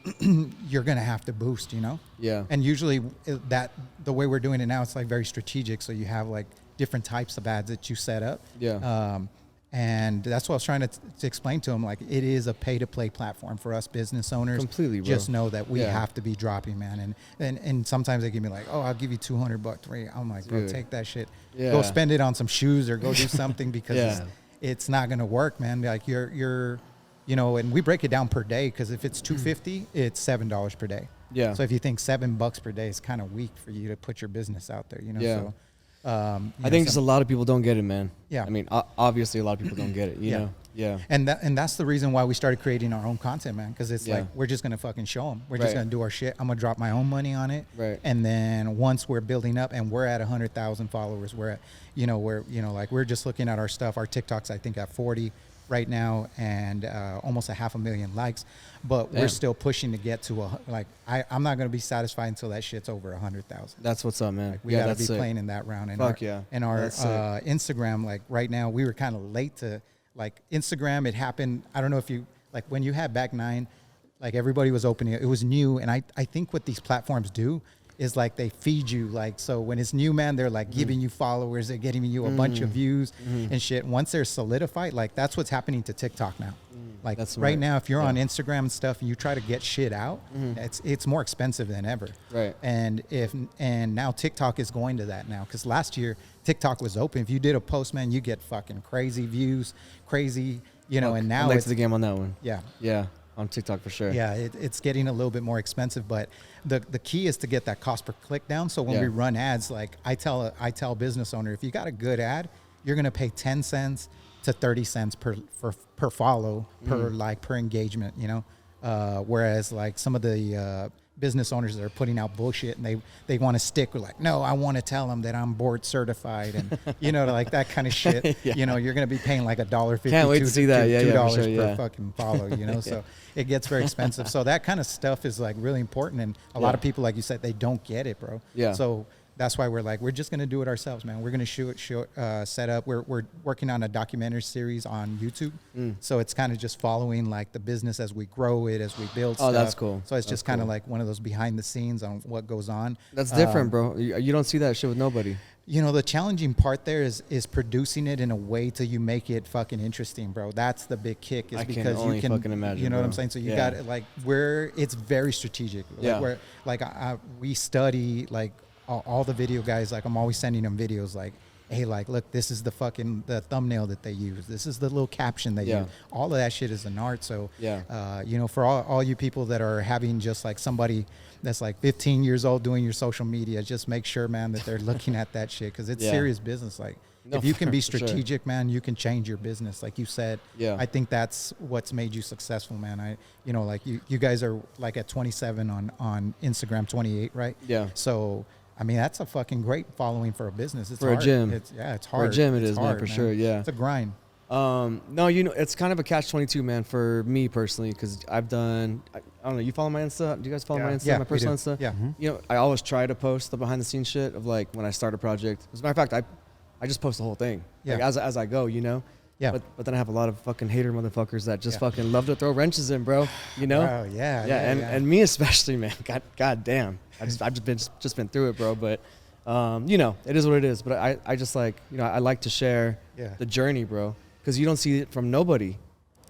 you're gonna have to boost, you know. Yeah. And usually the way we're doing it now, it's like very strategic. So you have like different types of ads that you set up. Yeah. And that's what I was trying to explain to him. Like, it is a pay-to-play platform for us business owners. Completely, bro. Just know that we have to be dropping, man. And sometimes they give me like, oh, I'll give you $200. I'm like, bro, Dude. take that shit. Yeah. Go spend it on some shoes or go do something because Yeah. it's not gonna work, man. Like you're, you know. And we break it down per day because if it's $250, it's $7 per day. Yeah. So if you think $7 per day is kind of weak for you to put your business out there, you know. Yeah. So I think just a lot of people don't get it, man. Yeah. I mean, obviously a lot of people don't get it, you know? Yeah. And that's the reason why we started creating our own content, man. Because it's Yeah. like we're just gonna fucking show them. We're Right. just gonna do our shit. I'm gonna drop my own money on it. Right. And then once we're building up and we're at 100,000 followers, we're at, like we're just looking at our stuff. Our TikToks, I think, at 40 right now, and almost 500,000 likes. But we're Damn. still pushing to get to I'm not gonna be satisfied until that shit's over 100,000. That's what's up, man. Like we gotta be playing in that round. And Fuck yeah. And our That's sick. Instagram, like right now, we were kind of late to like Instagram. It happened. I don't know if you like when you had back 9, like everybody was opening it. It was new, and I think what these platforms do is like they feed you. Like so when it's new, man, they're like giving you followers. They're getting you a bunch of views and shit. Once they're solidified, like that's what's happening to TikTok now. Like That's right right. now, if you're on Instagram and stuff, and you try to get shit out, it's more expensive than ever. Right. And now TikTok is going to that now, because last year TikTok was open. If you did a post, man, you get fucking crazy views, crazy, and now I'm next it's to the game on that one. yeah. Yeah, on TikTok for sure. Yeah, it's getting a little bit more expensive, but the key is to get that cost per click down. So when Yeah. we run ads, like I tell a business owner, if you got a good ad, you're gonna pay 10 cents to 30 cents per follow, per engagement, whereas like some of the business owners that are putting out bullshit and they want to stick with like, no, I want to tell them that I'm board certified and like that kind of shit. Yeah. You're gonna be paying like $1.50. Can't wait to see that. Yeah, $2 for sure, per yeah. fucking follow. So it gets very expensive. So that kind of stuff is like really important, and a lot of people, like you said, they don't get it, bro. Yeah. So that's why we're like, we're just gonna do it ourselves, man. We're gonna set up. We're working on a documentary series on YouTube. So it's kind of just following like the business as we grow it, as we build. Oh, stuff. that's cool. So it's That's just kind of cool. like one of those behind the scenes on what goes on. That's different, bro. You don't see that shit with nobody. The challenging part there is producing it in a way till you make it fucking interesting, bro. That's the big kick. Is I can because only you can fucking imagine, You know what bro. I'm saying? So you Yeah. got like it's very strategic. Like Yeah. where like we study like all the video guys. Like I'm always sending them videos like, hey, like look, this is the thumbnail that they use. This is the little caption they Yeah. use. All of that shit is an art. So Yeah. for all you people that are having just like somebody that's like 15 years old doing your social media, just make sure, man, that they're looking at that shit, because it's Yeah. serious business. Like No, if you can be for sure. strategic, man, you can change your business. Like you said, Yeah. I think that's what's made you successful, man. Like you guys are like at 27 on Instagram, 28, right? Yeah. So I mean, that's a fucking great following for a business. It's For a hard. gym. It's hard. For a gym, it It's is, man, hard, for sure, yeah. It's a grind. No, it's kind of a catch-22, man, for me personally, because I've done, I don't know, you follow my Insta? Do you guys follow my Insta, Yeah, my we personal do. Insta? Yeah. I always try to post the behind-the-scenes shit of like when I start a project. As a matter of fact, I just post the whole thing, like Yeah. as I go, Yeah. But then I have a lot of fucking hater motherfuckers that just fucking love to throw wrenches in, bro. Wow, yeah. And me especially, man. God damn. I've just been through it, bro. But it is what it is. But I just like, I like to share Yeah. the journey, bro, because you don't see it from nobody.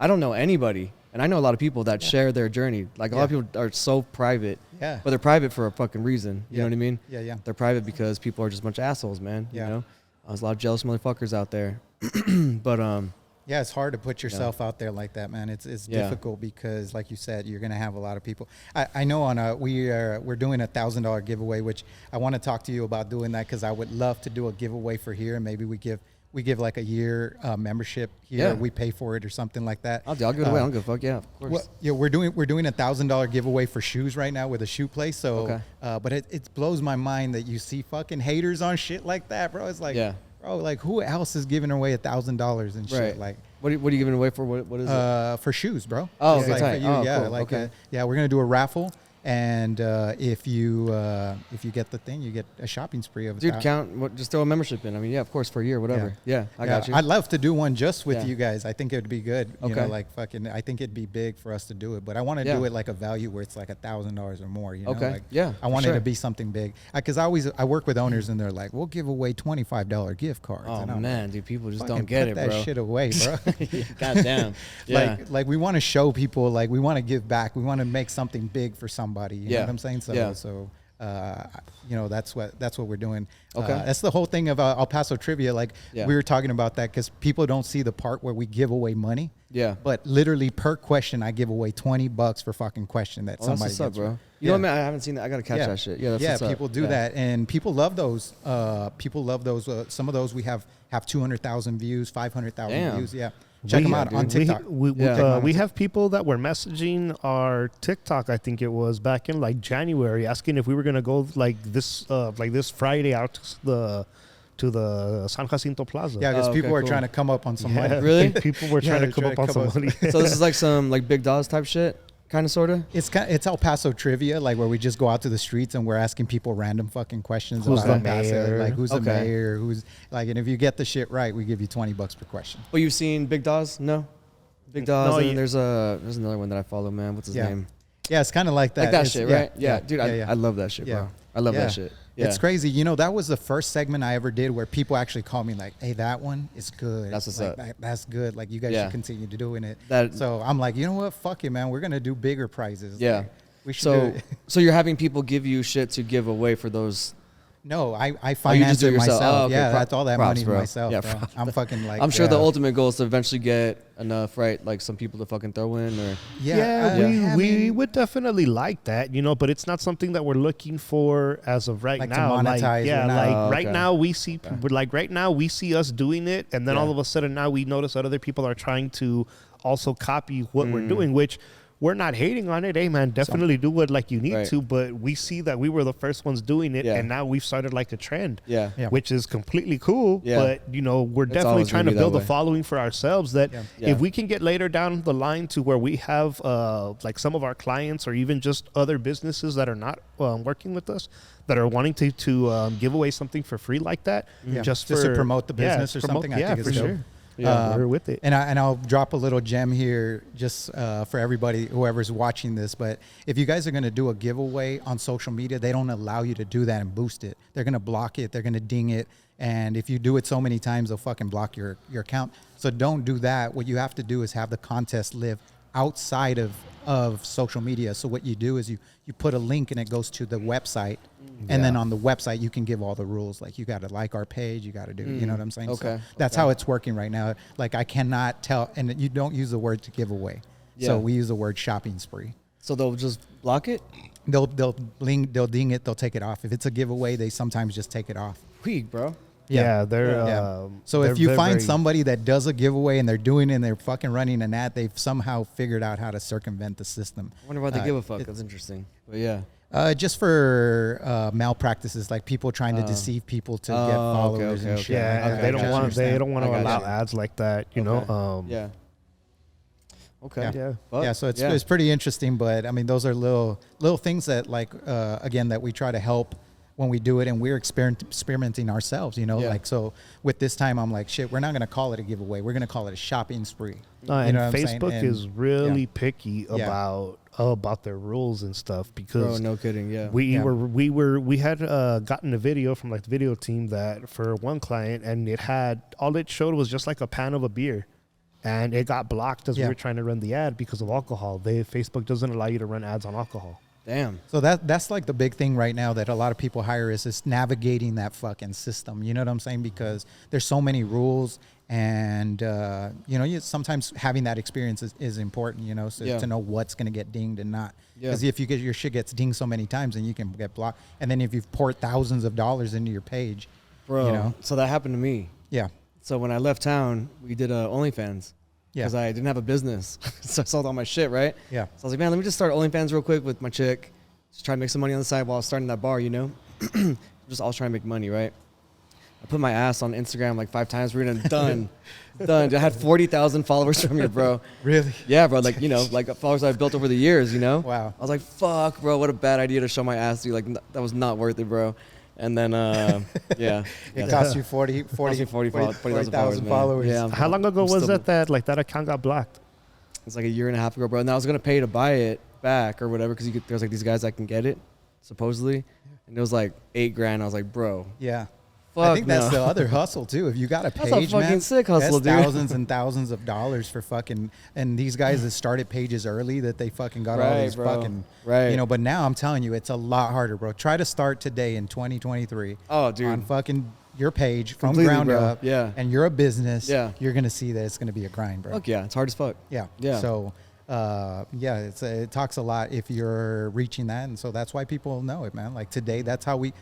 I don't know anybody, and I know a lot of people that share their journey. Like a lot of people are so private, Yeah. but they're private for a fucking reason. You know what I mean? Yeah, yeah. They're private because people are just a bunch of assholes, man. Yeah. There's a lot of jealous motherfuckers out there. But Yeah, it's hard to put yourself out there like that, man. It's Yeah. difficult because, like you said, you're gonna have a lot of people. I know we're doing $1,000 giveaway, which I want to talk to you about doing that, because I would love to do a giveaway for here, and maybe we give like a year membership here. Yeah. We pay for it or something like that. I'll give it away. I don't give a fuck. Yeah, of course. Well, yeah, we're doing $1,000 giveaway for shoes right now with a shoe place. So, Okay. But it blows my mind that you see fucking haters on shit like that, bro. It's like, Yeah. bro, like who else is giving away $1,000 and shit? Right. Like, What are you giving away for? What is it? for shoes, bro. Oh, It's okay, like tight. for you, Oh, yeah, cool. like Okay. we're gonna do a raffle, and if you get the thing, you get a shopping spree of Dude, $1,000. just throw a membership in. I mean, yeah, of course, for a year, whatever. Yeah, I got you. I'd love to do one just with Yeah. you guys. I think it would be good. Okay. Like fucking, I think it'd be big for us to do it. But I want to do it like a value where it's like $1,000 or more. Okay. Like, Yeah, I want for it to sure. be something big. Because I work with owners and they're like, we'll give away $25 gift cards. Oh and I'm man, like, dude, people just fucking don't get put it, that bro. shit away, bro. God damn. Yeah. Like we want to show people, like we want to give back. We want to make something big for somebody. You know Yeah. what I'm saying? So Yeah. so you know, that's what we're doing. Okay. That's the whole thing of El Paso trivia. Like we were talking about that because people don't see the part where we give away money. Yeah. But literally per question, I give away $20 for fucking question that somebody that's what's gets. up, bro. You know what, man? I haven't seen that. I gotta catch that shit. Yeah, that's what's people up. do that, and people love those. People love those. Some of those we have 200,000 views, 500,000 views. Yeah. Check them out on TikTok. We have people that were messaging our TikTok. I think it was back in like January, asking if we were gonna go like this Friday out to the San Jacinto Plaza. Yeah, because people were trying to come up on some money. Really? People were trying to come up on some money. So this is like some like Big Dogs type shit, kind of, sort of. It's El Paso trivia, like where we just go out to the streets and we're asking people random fucking questions Who's about the El Paso, mayor? like who's the mayor, who's like, and if you get the shit right, we give you $20 per question. Oh, you've seen Big Dogs? No. Big Dogs. No, and there's another one that I follow, man. What's his name? Yeah, it's kind of like that. Like that It's- shit, right? Yeah, dude, I love that shit, bro. I love that shit. Yeah. It's crazy. You know, that was the first segment I ever did where people actually called me like, hey, that one is good. That's what's like, up. That's good. Like, you guys should continue to doing it. So I'm like, you know what? Fuck it, man. We're going to do bigger prizes. Yeah. Like, we should do it. So you're having people give you shit to give away for those. No, I finance it myself. Oh, okay. Yeah, that's all that Props, money bro. myself. Yeah, bro. I'm fucking like. I'm sure the ultimate goal is to eventually get enough, right? Like some people to fucking throw in, or we would definitely like that, you know, but it's not something that we're looking for as of right like now. To monetize right now we see we see us doing it, and then all of a sudden now we notice that other people are trying to also copy what we're doing, which we're not hating on it. Hey, man, definitely do what like you need to, but we see that we were the first ones doing it, and now we've started like a trend, which is completely cool. But, you know, we're definitely trying to build a following for ourselves that if we can get later down the line to where we have like some of our clients or even just other businesses that are not working with us that are wanting to give away something for free like that, just to promote the business or something. I think for it's sure. dope. Yeah, we're with it. And I'll drop a little gem here just for everybody, whoever's watching this. But if you guys are going to do a giveaway on social media, they don't allow you to do that and boost it. They're going to block it. They're going to ding it. And if you do it so many times, they'll fucking block your account. So don't do that. What you have to do is have the contest live outside of social media. So what you do is you put a link and it goes to the website. And then on the website, you can give all the rules. Like, you got to like our page. You got to do, you know what I'm saying? Okay. So that's how it's working right now. Like, I cannot tell. And you don't use the word to give away. So we use the word shopping spree. So they'll just block it? They'll ding it. They'll take it off. If it's a giveaway, they sometimes just take it off. Weak, bro. Yeah, they're. So if you find somebody that does a giveaway and they're doing it and they're fucking running an ad, they've somehow figured out how to circumvent the system. I wonder why they give a fuck. That's interesting. But yeah. Just for malpractices, like people trying to deceive people to get followers and shit. Yeah, they don't want to allow ads like that, you know. Yeah. Okay. Yeah. So it's pretty interesting, but I mean, those are little things that, like, again, that we try to help when we do it, and we're experimenting ourselves, you know. Like, so with this time, I'm like, shit, we're not going to call it a giveaway. We're going to call it a shopping spree. And Facebook is really picky about their rules and stuff, because no kidding. We had gotten a video from like the video team that for one client, and all it showed was just like a pan of a beer, and it got blocked as we were trying to run the ad because of alcohol. Facebook doesn't allow you to run ads on alcohol. Damn. So that's like the big thing right now that a lot of people hire is navigating that fucking system. You know what I'm saying? Because there's so many rules, and you know, sometimes having that experience is important. You know, so to know what's going to get dinged and not. Because if your shit gets dinged so many times, then you can get blocked. And then if you've poured thousands of dollars into your page, bro. You know? So that happened to me. Yeah. So when I left town, we did OnlyFans. Because I didn't have a business. So I sold all my shit, right? Yeah. So I was like, man, let me just start OnlyFans real quick with my chick. Just try to make some money on the side while I was starting that bar, you know? Just all trying to make money, right? I put my ass on Instagram like 5 times. We're done. Done. I had 40,000 followers from you, bro. Really? Yeah, bro. Like, you know, like followers I've built over the years, you know? Wow. I was like, fuck, bro. What a bad idea to show my ass to you. Like, that was not worth it, bro. And then, it cost you 40,000 followers. Yeah. How long ago was that like that account got blocked? It's like a year and a half ago, bro. And I was gonna pay to buy it back or whatever, because there's like these guys that can get it, supposedly, and it was like $8,000. I was like, bro, I think that's the other hustle too. If you got a page, that's a fucking man, sick hustle, that's dude. thousands and thousands of dollars for fucking. And these guys that started pages early, that they fucking got all these fucking, you know. But now I'm telling you, it's a lot harder, bro. Try to start today in 2023. Oh, dude, on fucking your page from completely, ground bro. up. Yeah, and you're a business. Yeah, you're gonna see that it's gonna be a grind, bro. Fuck yeah, it's hard as fuck. Yeah, yeah. So. It talks a lot if you're reaching that, and so that's why people know it, man. Like today, that's how we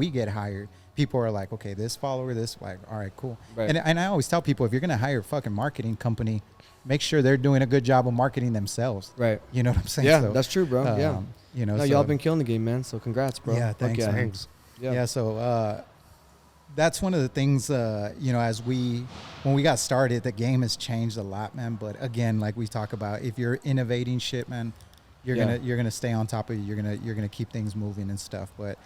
get hired. People are like, okay, this follower, this, like, all right, cool. Right. And I always tell people, if you're gonna hire a fucking marketing company, make sure they're doing a good job of marketing themselves. Right. You know what I'm saying? Yeah, so, that's true, bro. Yeah. You know, no, y'all been killing the game, man. So congrats, bro. Yeah, thanks. Yeah. Thanks. Yeah. So that's one of the things, you know, when we got started, the game has changed a lot, man. But again, like we talk about, if you're innovating shit, man, you're gonna stay on top of it. You're gonna keep things moving and stuff. But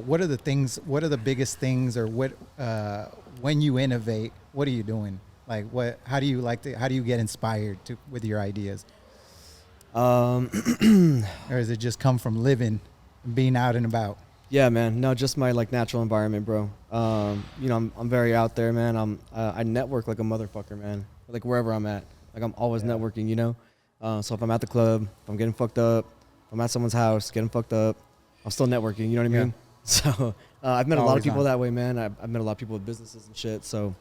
what are the biggest things, or when you innovate, what are you doing? Like how do you get inspired with your ideas? Or does it just come from living and being out and about? Yeah, man. No, just my like natural environment, bro. You know, I'm very out there, man. I network like a motherfucker, man. Like wherever I'm at, like I'm always networking, you know. So if I'm at the club, if I'm getting fucked up, if I'm at someone's house getting fucked up, I'm still networking. You know what I mean? So I've met a lot of people that way, man. I've met a lot of people with businesses and shit. So,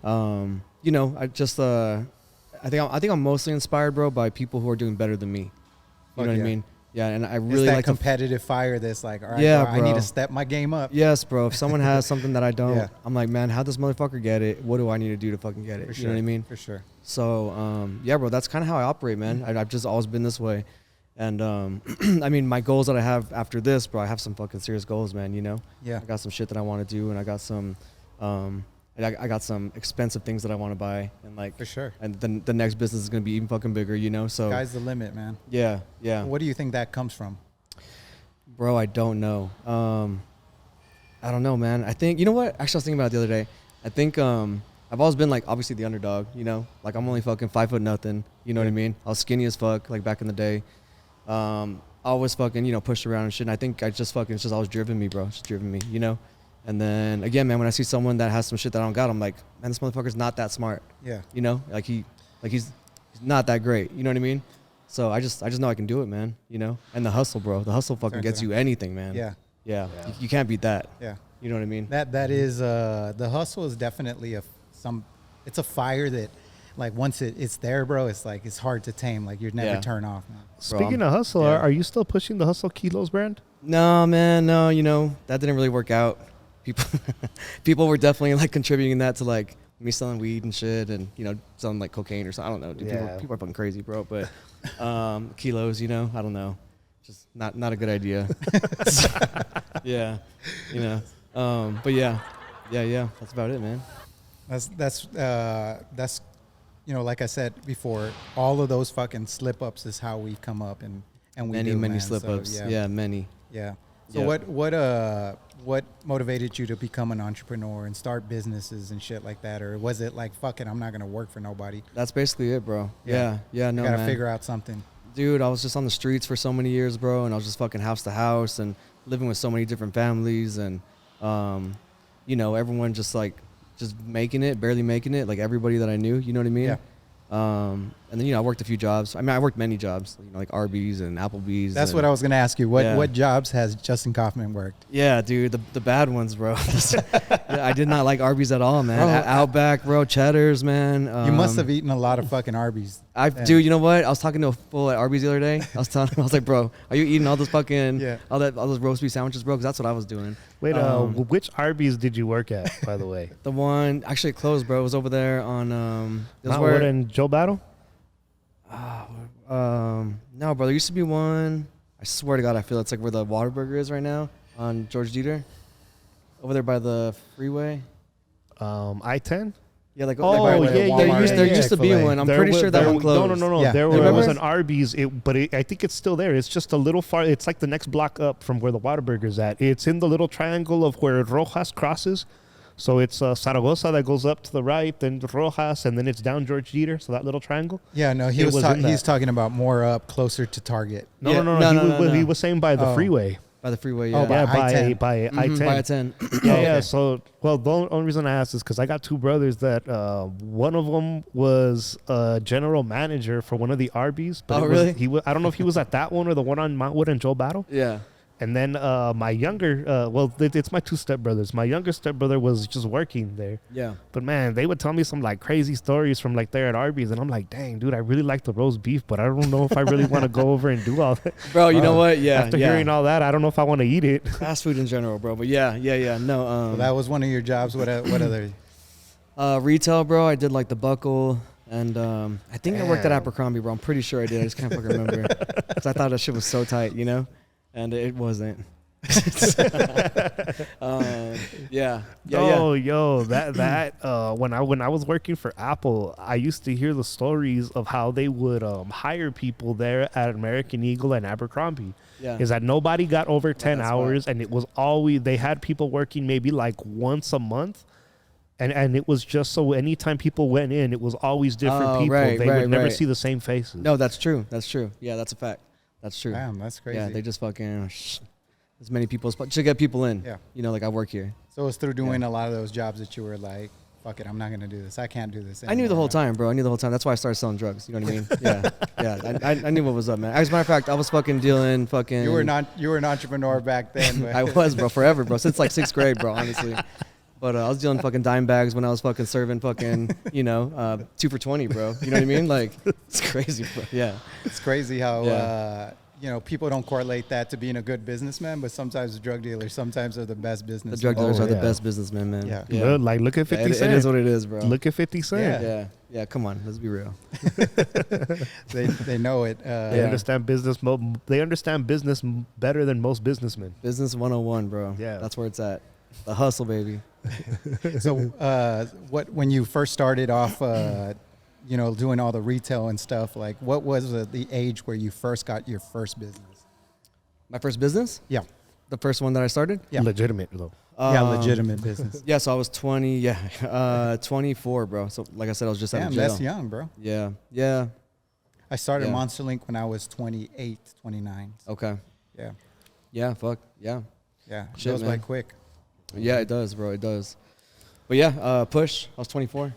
you know, I just I think I'm mostly inspired, bro, by people who are doing better than me. You know what I mean? Yeah, and I really like competitive fire that's like, all right, yeah, bro, I need to step my game up. Yes, bro. If someone has something that I don't, I'm like, man, how'd this motherfucker get it? What do I need to do to fucking get it? For sure. You know what I mean? For sure. So, yeah, bro, that's kind of how I operate, man. I've just always been this way. And, I mean, my goals that I have after this, bro, I have some fucking serious goals, man, you know? Yeah. I got some shit that I want to do, and I got some, I got some expensive things that I want to buy, and like for sure. And then the next business is gonna be even fucking bigger, you know. So sky's the limit, man. Yeah, yeah. What do you think that comes from? Bro, I don't know. I don't know, man. I think, you know what? Actually, I was thinking about it the other day. I think I've always been like obviously the underdog, you know. Like I'm only fucking 5 foot nothing. You know what I mean? I was skinny as fuck, like back in the day. Always fucking, you know, pushed around and shit. And I think it's just always driven me, bro. It's just driven me, you know. And then again, man, when I see someone that has some shit that I don't got, I'm like, man, this motherfucker's not that smart. Yeah. You know, he's not that great. You know what I mean? So I just know I can do it, man. You know, and the hustle, bro. The hustle fucking gets you anything, man. Yeah. Yeah. You can't beat that. Yeah. You know what I mean? That is the hustle is definitely it's a fire that, like, once it's there, bro, it's like it's hard to tame. Like you'd never turn off, man. Speaking of hustle, are you still pushing the Hustle Kilos brand? No, man, no. You know, that didn't really work out. People were definitely like contributing that to like me selling weed and shit, and you know, selling like cocaine or something. I don't know. Dude, people are fucking crazy, bro. But kilos, you know, I don't know. Just not a good idea. Yeah, you know. But yeah. That's about it, man. That's you know, like I said before, all of those fucking slip ups is how we come up and we many slip ups. So, yeah, many. Yeah. So what motivated you to become an entrepreneur and start businesses and shit like that? Or was it like, fuck it, I'm not going to work for nobody? That's basically it, bro. Yeah, no, you gotta man. figure out something. Dude, I was just on the streets for so many years, bro, and I was just fucking house to house and living with so many different families, and you know, everyone just making it, barely making it, like everybody that I knew, you know what I mean? Yeah. And then, you know, I worked a few jobs. I mean, I worked many jobs, you know, like Arby's and Applebee's. That's what I was going to ask you. What jobs has Justin Kaufman worked? Yeah, dude, the bad ones, bro. I did not like Arby's at all, man. Outback, bro, Cheddar's, man. You must have eaten a lot of fucking Arby's. Dude, you know what? I was talking to a fool at Arby's the other day. I was telling him, I was like, bro, are you eating all those fucking, all those roast beef sandwiches, bro? Because that's what I was doing. Wait, which Arby's did you work at, by the way? The one, actually it closed, bro. It was over there on, Mountwood and Joe Battle? No, bro. There used to be one. I swear to God, I feel it's like where the Whataburger is right now on George Dieter, over there by the freeway. I-10. Yeah, like there used to be one. I'm pretty sure that one closed. No. Yeah. There was an Arby's, I think it's still there. It's just a little far. It's like the next block up from where the Whataburger's at. It's in the little triangle of where Rojas crosses. So it's Zaragoza that goes up to the right, then Rojas, and then it's down George Dieter. So that little triangle. Yeah, no, he's talking about more up, closer to Target. No. He was saying by the freeway. by the freeway. Oh, Yeah, by yeah, I-10. by I-10. by I-10. Yeah, Okay. yeah. So, well, the only reason I asked is because I got two brothers that one of them was a general manager for one of the Arby's. But Oh, it was, really? I don't know if he was at that one or the one on Mountwood and Joe Battle. Yeah. And then my younger, it's my two stepbrothers. My younger stepbrother was just working there. Yeah. But man, they would tell me some like crazy stories from like there at Arby's, and I'm like, dang, dude, I really like the roast beef, but I don't know if I really want to go over and do all that. Bro, you know what? Yeah. After hearing all that, I don't know if I want to eat it. fast food in general, bro. But yeah. No. So that was one of your jobs. What other? Retail, bro. I did like the Buckle, and I think I worked at Damn. Abercrombie, bro. I'm pretty sure I did. I just can't fucking remember because I thought that shit was so tight, you know, and it wasn't. Yeah. Oh, yo, when I was working for Apple, I used to hear the stories of how they would hire people there at American Eagle and Abercrombie. Yeah. Is that nobody got over 10 that's hours, and it was always they had people working maybe like once a month. And it was just so anytime people went in, it was always different people. Right, They would never right. see the same faces. No, that's true. That's true. Yeah, that's a fact. That's true. Damn, that's crazy. Yeah, they just fucking as many people to get people in. Yeah. You know, like I work here. So it was through doing a lot of those jobs that you were like, fuck it, I'm not gonna do this. I can't do this I knew the anymore. whole time, bro. I knew the whole time. That's why I started selling drugs. You know what I mean? Yeah. I knew what was up, man. As a matter of fact, I was fucking dealing fucking. You were an entrepreneur back then. But I was, bro, forever, bro. Since like 6th grade, bro, honestly. But I was dealing fucking dime bags when I was fucking serving fucking, 2 for $20, bro. You know what I mean? Like, it's crazy, bro. Yeah. It's crazy how Yeah. people don't correlate that to being a good businessman, but sometimes the drug dealers sometimes are the best businessmen. The drug dealers Oh, are the yeah. best businessmen, man. Yeah. Look at 50 It Cent. is what it is, bro. Look at 50 Cent. Yeah. Yeah. Come on. Let's be real. They know it. They understand business. They understand business better than most businessmen. Business 101, bro. Yeah. That's where it's at. The hustle, baby. So when you first started off, doing all the retail and stuff, like what was the age where you first got your first business? My first business? Yeah. The first one that I started? Yeah. Legitimate though. Legitimate business. Yeah, so I was 20, 24, bro. So like I said, I was just out Damn, of jail. that's young, bro. Yeah. I started Yeah. Monster Link when I was 28, 29. Okay. Yeah. Yeah, fuck. Yeah. Yeah. It Shit, goes by man. quick. Yeah, it does, bro. It does. But yeah, Push. I was 24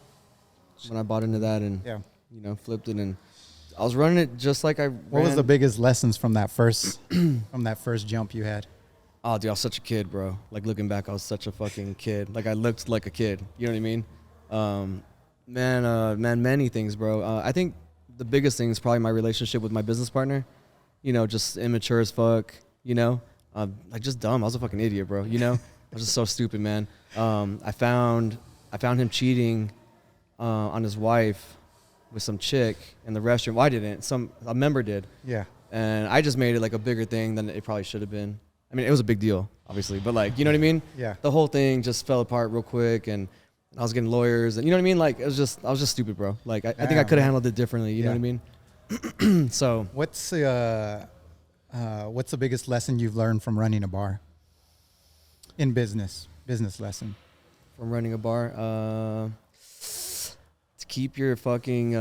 when I bought into that and, Yeah. flipped it. And I was running it just like I What was the biggest lessons from that first jump you had? Oh, dude, I was such a kid, bro. Like, looking back, I was such a fucking kid. Like, I looked like a kid. You know what I mean? Man, many things, bro. I think the biggest thing is probably my relationship with my business partner. Just immature as fuck, like, just dumb. I was a fucking idiot, bro, I was just so stupid, man. I found him cheating on his wife with some chick in the restroom. Well, I didn't. A member did. Yeah. And I just made it like a bigger thing than it probably should have been. I mean, it was a big deal, obviously, but like, you know what I mean? Yeah. The whole thing just fell apart real quick, and I was getting lawyers, and you know what I mean? Like, I was just stupid, bro. Like, I think I could have handled it differently. You know what I mean? So What's the biggest lesson you've learned from running a bar in business lesson? from running a bar, to keep your fucking,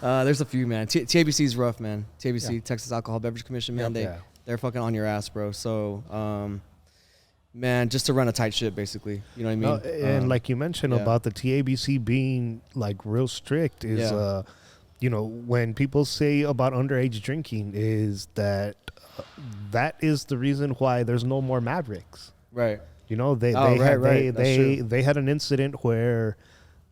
there's a few, man. TABC is rough, man. TABC, Yeah. Texas Alcohol Beverage Commission, man. Yeah. They're fucking on your ass, bro. So, man, just to run a tight ship, basically. You know what I mean? No, and like you mentioned yeah. about the TABC being like real strict is, Yeah. when people say about underage drinking is that that is the reason why there's no more Mavericks. Right. They Right. That's true. they had an incident where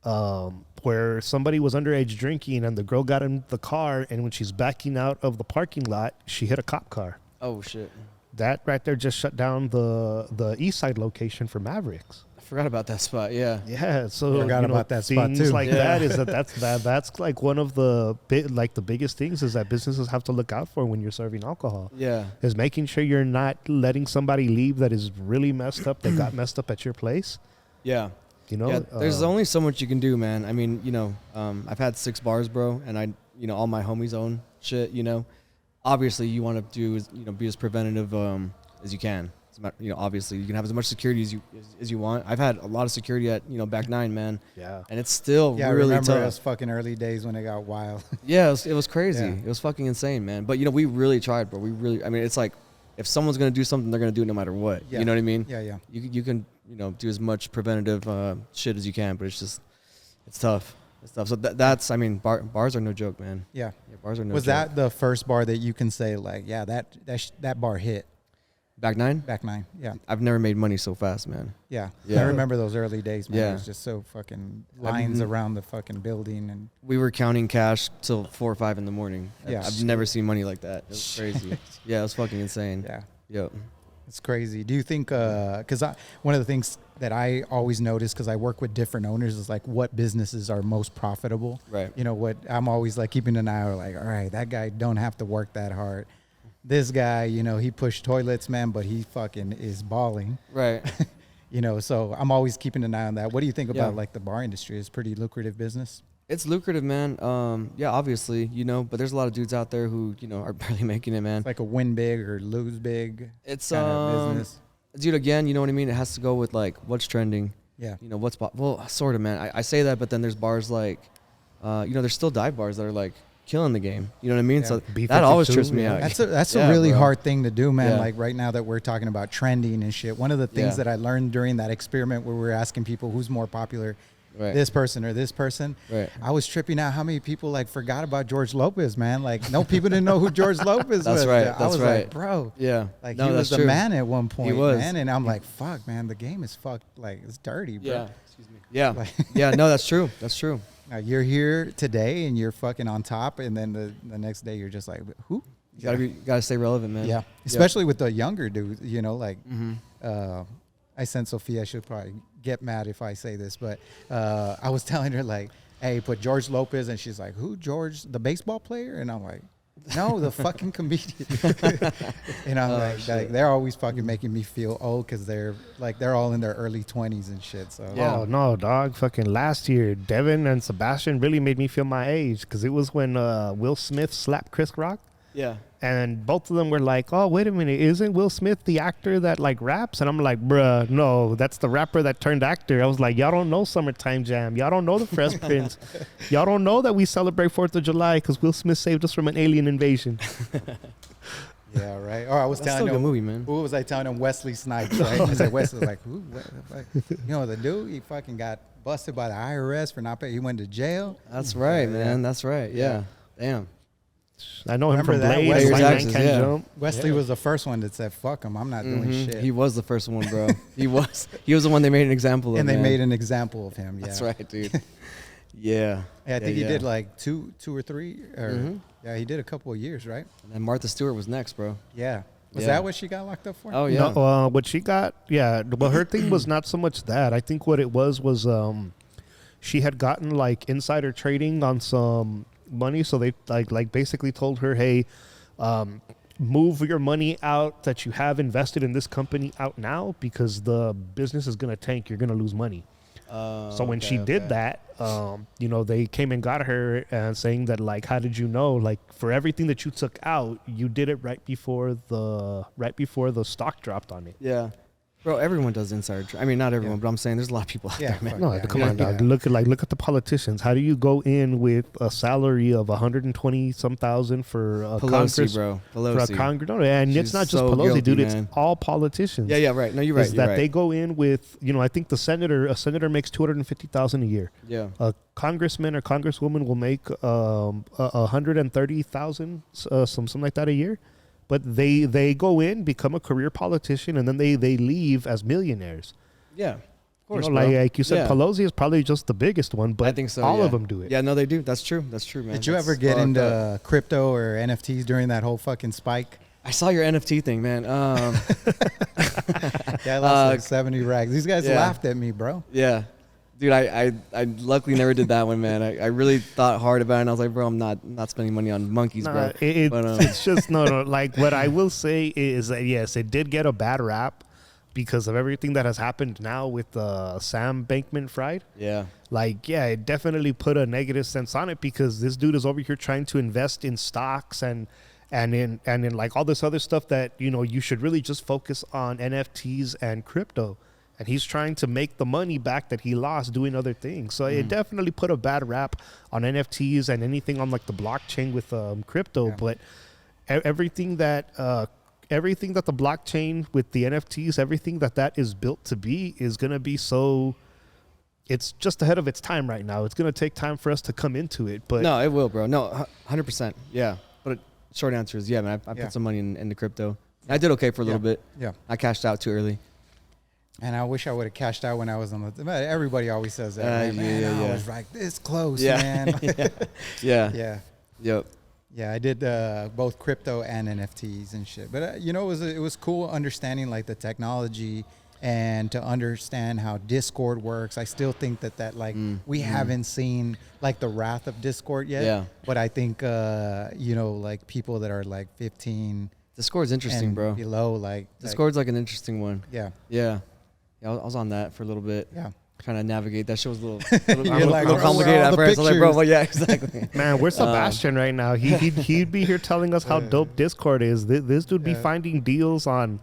somebody was underage drinking and the girl got in the car, and when she's backing out of the parking lot, she hit a cop car. Oh, shit. That right there just shut down the East Side location for Mavericks. I forgot about that spot. Yeah. Yeah, so Forgot about that spot, things too. like Yeah. that is that's like one of the the biggest things is that businesses have to look out for when you're serving alcohol. Yeah. Is making sure you're not letting somebody leave that is really messed up, that got messed up at your place. Yeah. Yeah, there's only so much you can do, man. I mean, I've had 6 bars, bro, and all my homies own shit, Obviously, you want to do is, be as preventative as you can. Obviously, you can have as much security as you want. I've had a lot of security at, back 9, man. Yeah. And it's still Yeah, I really remember tough. those fucking early days when it got wild. Yeah, it was crazy. Yeah. It was fucking insane, man. But, we really tried, bro. It's like if someone's gonna do something, they're gonna do it no matter what. Yeah. You know what I mean? Yeah. You can do as much preventative shit as you can, but it's tough. It's tough. So that's I mean bars are no joke, man. Yeah. Bars are no. Was joke. that the first bar that you can say like, yeah, that bar hit? Back nine? Back nine. Yeah. I've never made money so fast, man. Yeah. Yeah. I remember those early days, man. Yeah. It was just so fucking lines around the fucking building and We were counting cash till 4 or 5 in the morning. Yeah. I've never seen money like that. It was crazy. Yeah, it was fucking insane. yeah. Yep. It's crazy. Do you think, because one of the things that I always notice, because I work with different owners, is like what businesses are most profitable. Right. You know, what I'm always like keeping an eye on, like, all right, that guy don't have to work that hard. This guy, you know, he pushed toilets, man, but he fucking is balling. Right. You know, so I'm always keeping an eye on that. What do you think about Yeah. like the bar industry? It's pretty lucrative business. It's lucrative, man. Yeah, obviously, but there's a lot of dudes out there who, are barely making it, man. It's like a win big or lose big It's kind of business. dude, again, you know what I mean? It has to go with like what's trending. Yeah. Well, sort of, man. I say that, but then there's bars like, there's still dive bars that are like killing the game. You know what I mean? Yeah. So B52, that always trips me yeah. out. That's Yeah, a really bro. hard thing to do, man. Yeah. Like right now that we're talking about trending and shit. One of the things Yeah. that I learned during that experiment where we were asking people who's more popular, Right. this person or this person, Right. I was tripping out how many people like forgot about George Lopez, man. Like no people didn't know who George Lopez That's was. right, I that's was right. like, bro, Yeah. like No, he was that's the true. man at one point, was. man. And I'm like, fuck, man, the game is fucked. Like it's dirty, bro. Yeah. Excuse me. Yeah. Like- Yeah. No, that's true. That's true. Now you're here today and you're fucking on top, and then the next day you're just like, who? You gotta stay relevant, man. Yeah, especially with the younger dudes, you know, like Mm-hmm. I sent Sophia, she'll probably get mad if I say this, but I was telling her like, hey, put George Lopez, and she's like, who, George, the baseball player? And I'm like, no, the fucking comedian. And I'm like, they're always fucking making me feel old because they're all in their early 20s and shit. So Yeah. Oh no, dog! Fucking last year, Devin and Sebastian really made me feel my age because it was when Will Smith slapped Chris Rock, Yeah. and both of them were like, "Oh, wait a minute, isn't Will Smith the actor that like raps?" And I'm like, "Bruh, no, that's the rapper that turned actor." I was like, "Y'all don't know Summertime Jam. Y'all don't know the Fresh Prince. Y'all don't know that we celebrate 4th of July because Will Smith saved us from an alien invasion." yeah, right. Or I was That's telling still a good them, movie, man. who was I telling him? Wesley Snipes, right? I said Wesley, like, who? What the fuck? You know, the dude, he fucking got busted by the IRS for not paying. He went to jail. That's right, man. That's right. Yeah. Damn. I know him Remember from that? Blade. Wesley White Man Jackson, Can't yeah. Jump. Wesley was the first one that said, fuck him, I'm not doing Mhm. shit. He was the first one, bro. He was the one they made an example of. and they man. made an example of him. Yeah. That's right, dude. Yeah. Yeah, I think he yeah. did like two or three, or Mhm. yeah, he did a couple of years, right? And then Martha Stewart was next, bro. Yeah. Was Yeah. that what she got locked up for? Oh yeah. No, what she got, yeah. Well, her thing was not so much that. I think what it was she had gotten like insider trading on some money, so they like basically told her, hey, move your money out that you have invested in this company out now because the business is gonna tank. You're gonna lose money. So when she did that, they came and got her and saying that like, how did you know? Like for everything that you took out, you did it right before the stock dropped on it. Yeah. Bro, everyone does insider. I mean, not everyone, but I'm saying there's a lot of people out Yeah, there, man. fuck No, yeah. come on, dog. Yeah. Look at the politicians. How do you go in with a salary of 120 some thousand for a Pelosi, Congress, bro. for a Pelosi. Congress? No, and She's it's not just so Pelosi, guilty, dude. man. It's all politicians. Yeah, right. No, you're right. Is You're that right. they go in with, I think a senator makes 250,000 a year. Yeah. A congressman or congresswoman will make 130,000, something like that a year. But they go in, become a career politician, and then they leave as millionaires. Yeah. Of course, Like you said, Yeah. Pelosi is probably just the biggest one, but I think so, all yeah. of them do it. Yeah, no, they do. That's true. That's true, man. Did you That's ever get fucked into up. crypto or NFTs during that whole fucking spike? I saw your NFT thing, man. Yeah, I lost like 70 rags. These guys yeah. laughed at me, bro. Yeah. Dude, I luckily never did that one, man. I really thought hard about it, and I was like, bro, I'm not spending money on monkeys, Nah, bro. it's just no. Like what I will say is that yes, it did get a bad rap because of everything that has happened now with Sam Bankman-Fried. Yeah. Like, yeah, it definitely put a negative sense on it because this dude is over here trying to invest in stocks and in like all this other stuff that you should really just focus on NFTs and crypto. And he's trying to make the money back that he lost doing other things. So it definitely put a bad rap on NFTs and anything on like the blockchain with crypto. Yeah. But everything that everything that the blockchain with the NFTs, everything that is built to be is going to be so, it's just ahead of its time right now. It's going to take time for us to come into it. But no, it will, bro. No, 100%. Yeah. But short answer is, yeah, man, I Yeah. put some money in the crypto. I did okay for a little bit. Yeah. I cashed out too early. And I wish I would have cashed out when I was on the. Everybody always says that. I was like this close, man. Yeah. Yeah. Yep. Yeah, I did both crypto and NFTs and shit. But you know, it was cool understanding like the technology and to understand how Discord works. I still think that like we haven't seen like the wrath of Discord yet. Yeah. But I think you know, like people that are like 15 Discord's interesting, and bro. below, like Discord's like an interesting one. Yeah. Yeah. Yeah, I was on that for a little bit. Yeah. Trying to navigate. That shit was a little, You're like, little where are complicated all at the first. I was like, bro, pictures? well, yeah, exactly. man, where's Sebastian right now? He'd be here telling us how dope Discord is. This dude be finding deals on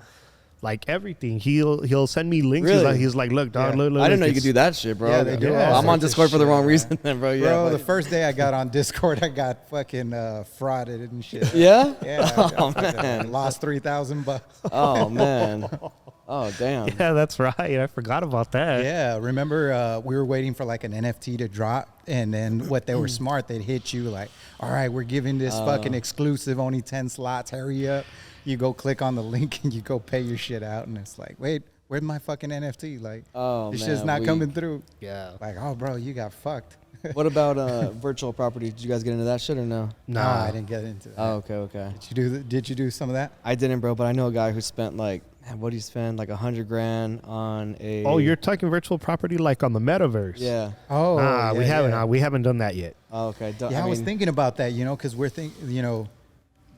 like everything. He'll send me links. Really? He's like, look, dog, Yeah. look, I didn't know you it's- could do that shit, bro. Yeah, they do all I'm on sorts of Discord for the shit, wrong man. reason, then, bro. Yeah, Bro, but- the first day I got on Discord, I got fucking frauded and shit. yeah? Yeah, I got Oh, fucking man. lost $3,000. Oh, man. Oh, damn. Yeah, that's right. I forgot about that. Yeah, remember we were waiting for like an NFT to drop, and then what they were smart, they'd hit you like, all right, we're giving this fucking exclusive, only 10 slots, hurry up. You go click on the link and you go pay your shit out, and it's like, wait, where's my fucking NFT? Like, Oh, this man, shit's not weak. coming through. Yeah. Like, oh, bro, you got fucked. What about virtual property? Did you guys get into that shit or no? Nah, I didn't get into that. Oh, okay. Did you do some of that? I didn't, bro, but I know a guy who spent like, man, what did he spend? Like $100,000 on a. Oh, you're talking virtual property like on the metaverse? Yeah. Oh, Nah, we yeah, haven't. yeah. We haven't done that yet. Oh, okay. Yeah, I was thinking about that, you know, because we're thinking, you know,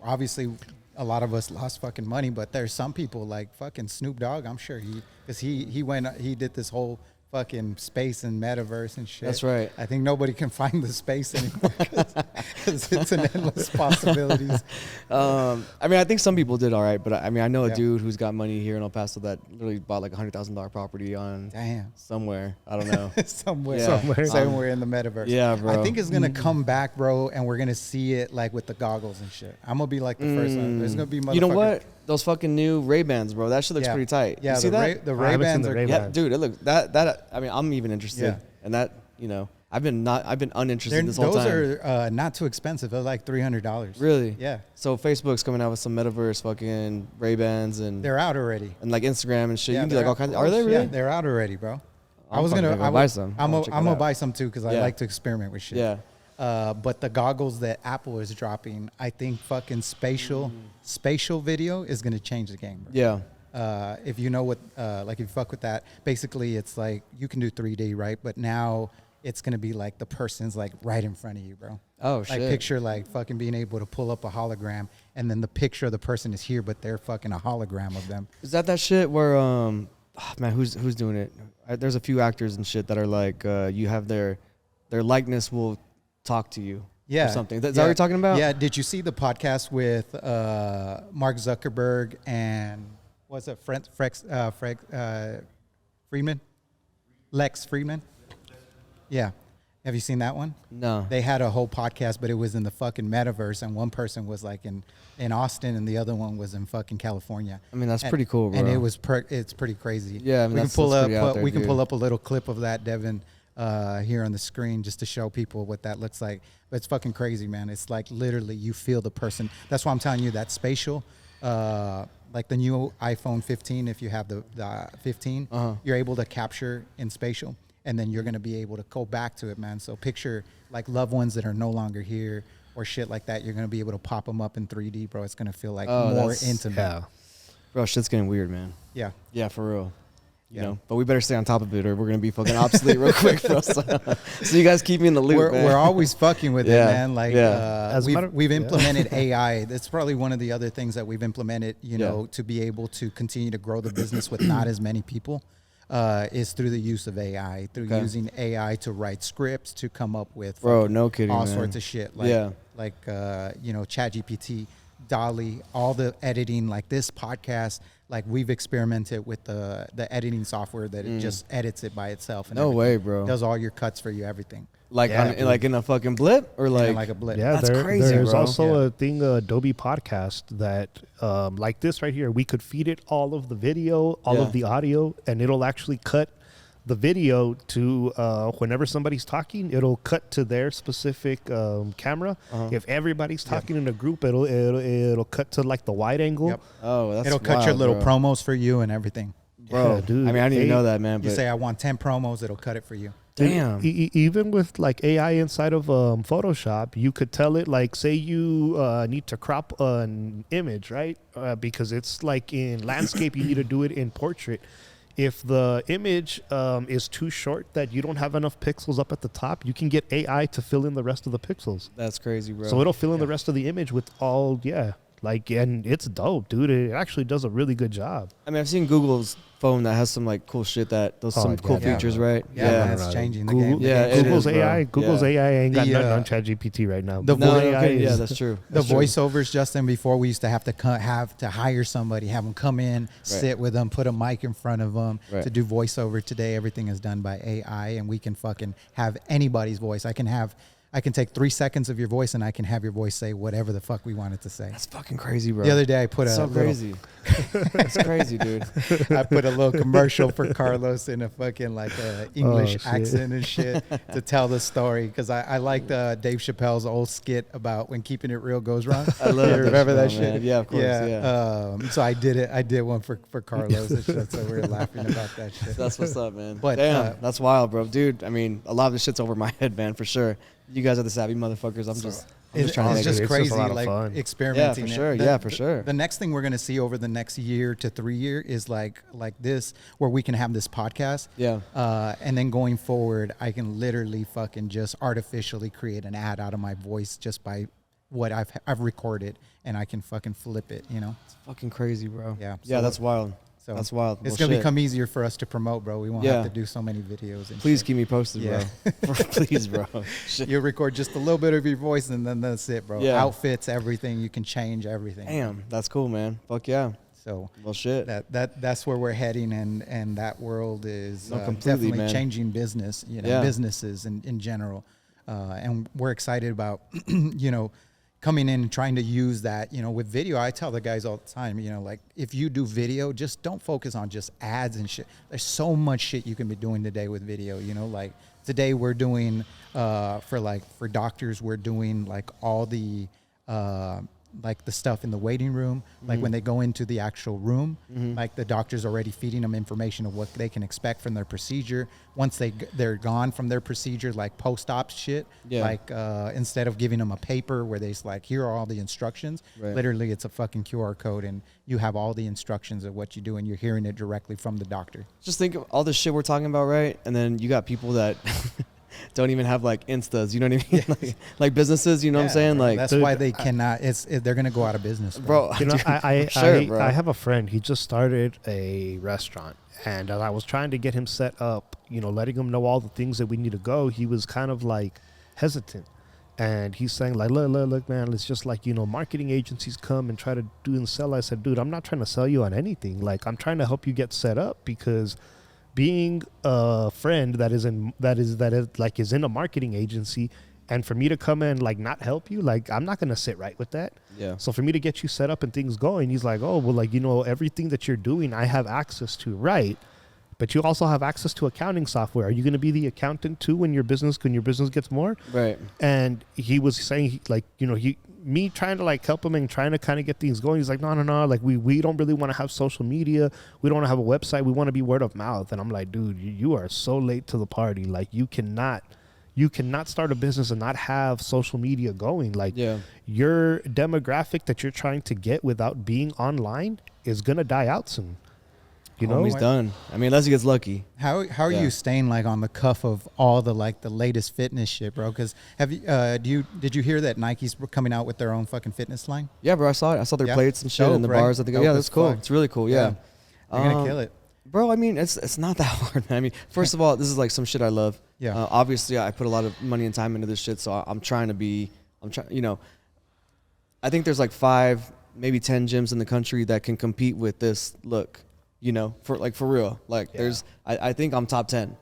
obviously a lot of us lost fucking money, but there's some people like fucking Snoop Dogg. I'm sure he did this whole fucking space and metaverse and shit. That's right. I think nobody can find the space anymore because it's an endless possibilities. I mean, I think some people did all right, but I mean, I know a Yeah. dude who's got money here in El Paso that literally bought like $100,000 property on Damn. somewhere. I don't know. somewhere, Yeah. somewhere in the metaverse. Yeah, bro. I think it's gonna come back, bro, and we're gonna see it like with the goggles and shit. I'm gonna be like the first one. There's gonna be You know motherfuckers- what? Those fucking new Ray-Bans, bro. That shit looks Yeah. pretty tight. Yeah, you see the that? the I haven't seen Ray-Bans the are Ray-Bans. Yeah, dude. It look that. I mean, I'm even interested, Yeah. and that, you know, I've been uninterested this whole those time. are not too expensive. They're like $300. Really? Yeah, So Facebook's coming out with some metaverse fucking Ray-Bans and they're out already. like Instagram and shit. Yeah, you can do they're like all out. kinds. Are they really? Yeah, they're out already, bro. I'm fucking gonna buy some. I'm I'll check it gonna out. buy some too because I Yeah. like to experiment with shit. Yeah. But the goggles that Apple is dropping, I think fucking spatial video is gonna change the game, bro. Yeah. If you know what, like if you fuck with that, basically it's like you can do 3D, right? But now it's gonna be like the person's like right in front of you, bro. Oh Like shit. picture like fucking being able to pull up a hologram, and then the picture of the person is here, but they're fucking a hologram of them. Is that shit where man, who's doing it? There's a few actors and shit that are like you have their likeness will talk to you. Yeah, Or something. Is that what you're talking about? Yeah. Did you see the podcast with Mark Zuckerberg and what's it, Friedman? Lex Friedman? Yeah. Have you seen that one? No. They had a whole podcast, but it was in the fucking metaverse, and one person was like in Austin, and the other one was in fucking California. I mean, that's And- pretty cool, bro. And it was it's pretty crazy. Yeah, I mean, we can that's pull up pretty out there, we can dude. pull up a little clip of that, Devin, here on the screen just to show people what that looks like. But it's fucking crazy, man. It's like literally you feel the person. That's why I'm telling you that spatial. Like the new iPhone 15, if you have the 15, you're able to capture in spatial, and then you're going to be able to go back to it, man. So picture like loved ones that are no longer here or shit like that. You're going to be able to pop them up in 3D, bro. It's going to feel like Oh, more that's- intimate. Yeah. Bro, shit's getting weird, man. Yeah. Yeah, for real. You Yeah. know, but we better stay on top of it, or we're gonna be fucking obsolete real quick, bro. So you guys keep me in the loop, man. We're always fucking with Yeah, it, man. Like yeah. As a matter- we've yeah. implemented AI. That's probably one of the other things that we've implemented, you know, to be able to continue to grow the business with not as many people, is through the use of AI, through Okay. using AI to write scripts, to come up with Bro, fucking no kidding, all man. sorts of shit. Like, Yeah. like you know, ChatGPT, Dolly, all the editing, like this podcast. Like we've experimented with the editing software that it just edits it by itself. And No everything. way, bro. Does all your cuts for you, everything. Like like in a fucking blip or like a blip. Yeah, that's crazy, there's bro. also a thing, Adobe Podcast, that like this right here, we could feed it all of the video, all of the audio, and it'll actually cut the video to whenever somebody's talking, it'll cut to their specific camera. If everybody's talking in a group, it'll cut to like the wide angle. Yep. Oh, that's It'll cut your little promos for you and everything. bro. Yeah, dude. I mean, I didn't even know that, man. You But say I want 10 promos, it'll cut it for you. damn. Even with like AI inside of Photoshop, you could tell it, like, say you need to crop an image, right? Because it's like in landscape, you need to do it in portrait. If the image is too short that you don't have enough pixels up at the top, you can get AI to fill in the rest of the pixels. That's crazy, bro. So it'll fill in the rest of the image with all, like, and it's dope, dude. It actually does a really good job. I mean, I've seen Google's phone that has some like cool shit some cool yeah. features, right? Yeah, that's changing the Google, game. Yeah, it Google's is, bro. AI. Google's AI ain't got The, nothing on ChatGPT right now. the Google's vo- AI okay, yeah, is- that's true. The That's true. voiceovers, Justin, before we used to have to hire somebody, have them come in, sit with them, put a mic in front of them to do voiceover. Today, everything is done by AI, and we can fucking have anybody's voice. I can take 3 seconds of your voice, and I can have your voice say whatever the fuck we want it to say. That's fucking crazy, bro. The other day, I put That's so crazy. That's crazy, dude. I put a little commercial for Carlos in a fucking like English shit. accent and shit to tell the story, because I liked Dave Chappelle's old skit about when keeping it real goes wrong. I love that remember that show, shit? man. Yeah, of course. Yeah. So I did it. I did one for Carlos and shit. So we were laughing about that shit. That's what's up, man. But, damn, that's wild, bro. Dude, I mean, a lot of this shit's over my head, man, for sure. You guys are the savvy motherfuckers. I'm just trying to make It's just it. It's crazy, just a lot of like fun. experimenting. Yeah, for sure. The- Yeah, for sure. The next thing we're gonna see over the next year to 3 year is like this, where we can have this podcast. Yeah. And then going forward, I can literally fucking just artificially create an ad out of my voice just by what I've recorded, and I can fucking flip it. You know. It's fucking crazy, bro. Yeah. Yeah, So- that's wild. So That's wild. It's Well, gonna shit. become easier for us to promote, bro. We won't Yeah. have to do so many videos. And Please shit. keep me posted, Yeah. bro. Please, bro. Shit. You record just a little bit of your voice, and then that's it, bro. Yeah. Outfits, everything. You can change everything. Damn, that's cool, man. Fuck yeah. So Well, shit. that's where we're heading, and that world is No, completely, definitely man. changing business. Yeah. Businesses in general, and we're excited about coming in and trying to use that. With video, I tell the guys all the time, like, if you do video, just don't focus on just ads and shit. There's so much shit you can be doing today with video. Like today we're doing for doctors, we're doing like all the like the stuff in the waiting room, like when they go into the actual room, like the doctor's already feeding them information of what they can expect from their procedure. Once they're gone from their procedure, like post-op shit, like instead of giving them a paper where they's like, here are all the instructions, literally it's a fucking QR code, and you have all the instructions of what you do, and you're hearing it directly from the doctor. Just think of all this shit we're talking about, right? And then you got people that don't even have like Instas, you know what I mean? like businesses, you know what I'm saying? Like, That's why they cannot. They're gonna go out of business, bro. You know, dude, I sure, bro. I have a friend. He just started a restaurant, and I was trying to get him set up. Letting him know all the things that we need to go. He was kind of like hesitant, and he's saying like, look, man, it's just like marketing agencies come and try to do and sell. I said, dude, I'm not trying to sell you on anything. Like, I'm trying to help you get set up, because being a friend that is in a marketing agency, and for me to come and like not help you, like, I'm not gonna sit right with that. Yeah. So for me to get you set up and things going, he's like, oh well, like everything that you're doing, I have access to, right? But you also have access to accounting software. Are you gonna be the accountant too when your business gets more? Right. And he was saying me trying to like help him and trying to kind of get things going. He's like, no, like we don't really want to have social media. We don't want to have a website. We want to be word of mouth. And I'm like, dude, you are so late to the party. Like, you cannot start a business and not have social media going. Like, your demographic that you're trying to get without being online is gonna die out soon. He's done. I mean, unless he gets lucky. How are you staying like on the cuff of all the like the latest fitness shit, bro? Because have you did you hear that Nike's coming out with their own fucking fitness line? Yeah, bro. I saw it. I saw their Yeah. plates and shit Dope, in the right? bars. I think, Dope yeah, as that's cool. fuck. It's really cool. Yeah. They're gonna kill it. Bro, I mean, it's not that hard, man. I mean, first of all, this is like some shit I love. Yeah. Obviously, I put a lot of money and time into this shit, so I'm trying. I think there's like 5, maybe 10 gyms in the country that can compete with this look. For real. Like, I think I'm top 10.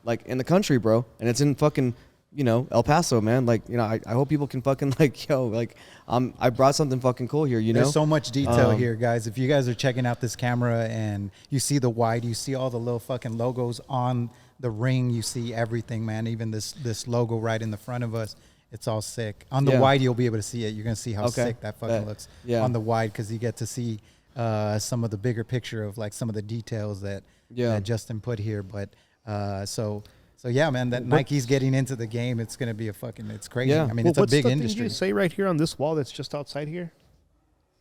Like in the country, bro, and it's in fucking you know, El Paso, man. Like, you know, I hope people can fucking like, yo, like, I brought something fucking cool here, you know? There's so much detail here, guys. If you guys are checking out this camera and you see the wide, you see all the little fucking logos on the ring. You see everything, man. Even this logo right in the front of us. It's all sick. On the wide, you'll be able to see it. You're going to see how sick that fucking looks on the wide, because you get to see some of the bigger picture of like some of the details that Justin put here. But so yeah, man, that Nike's getting into the game. It's going to be it's crazy. I mean, it's a big industry. What's the thing you say right here on this wall that's just outside here?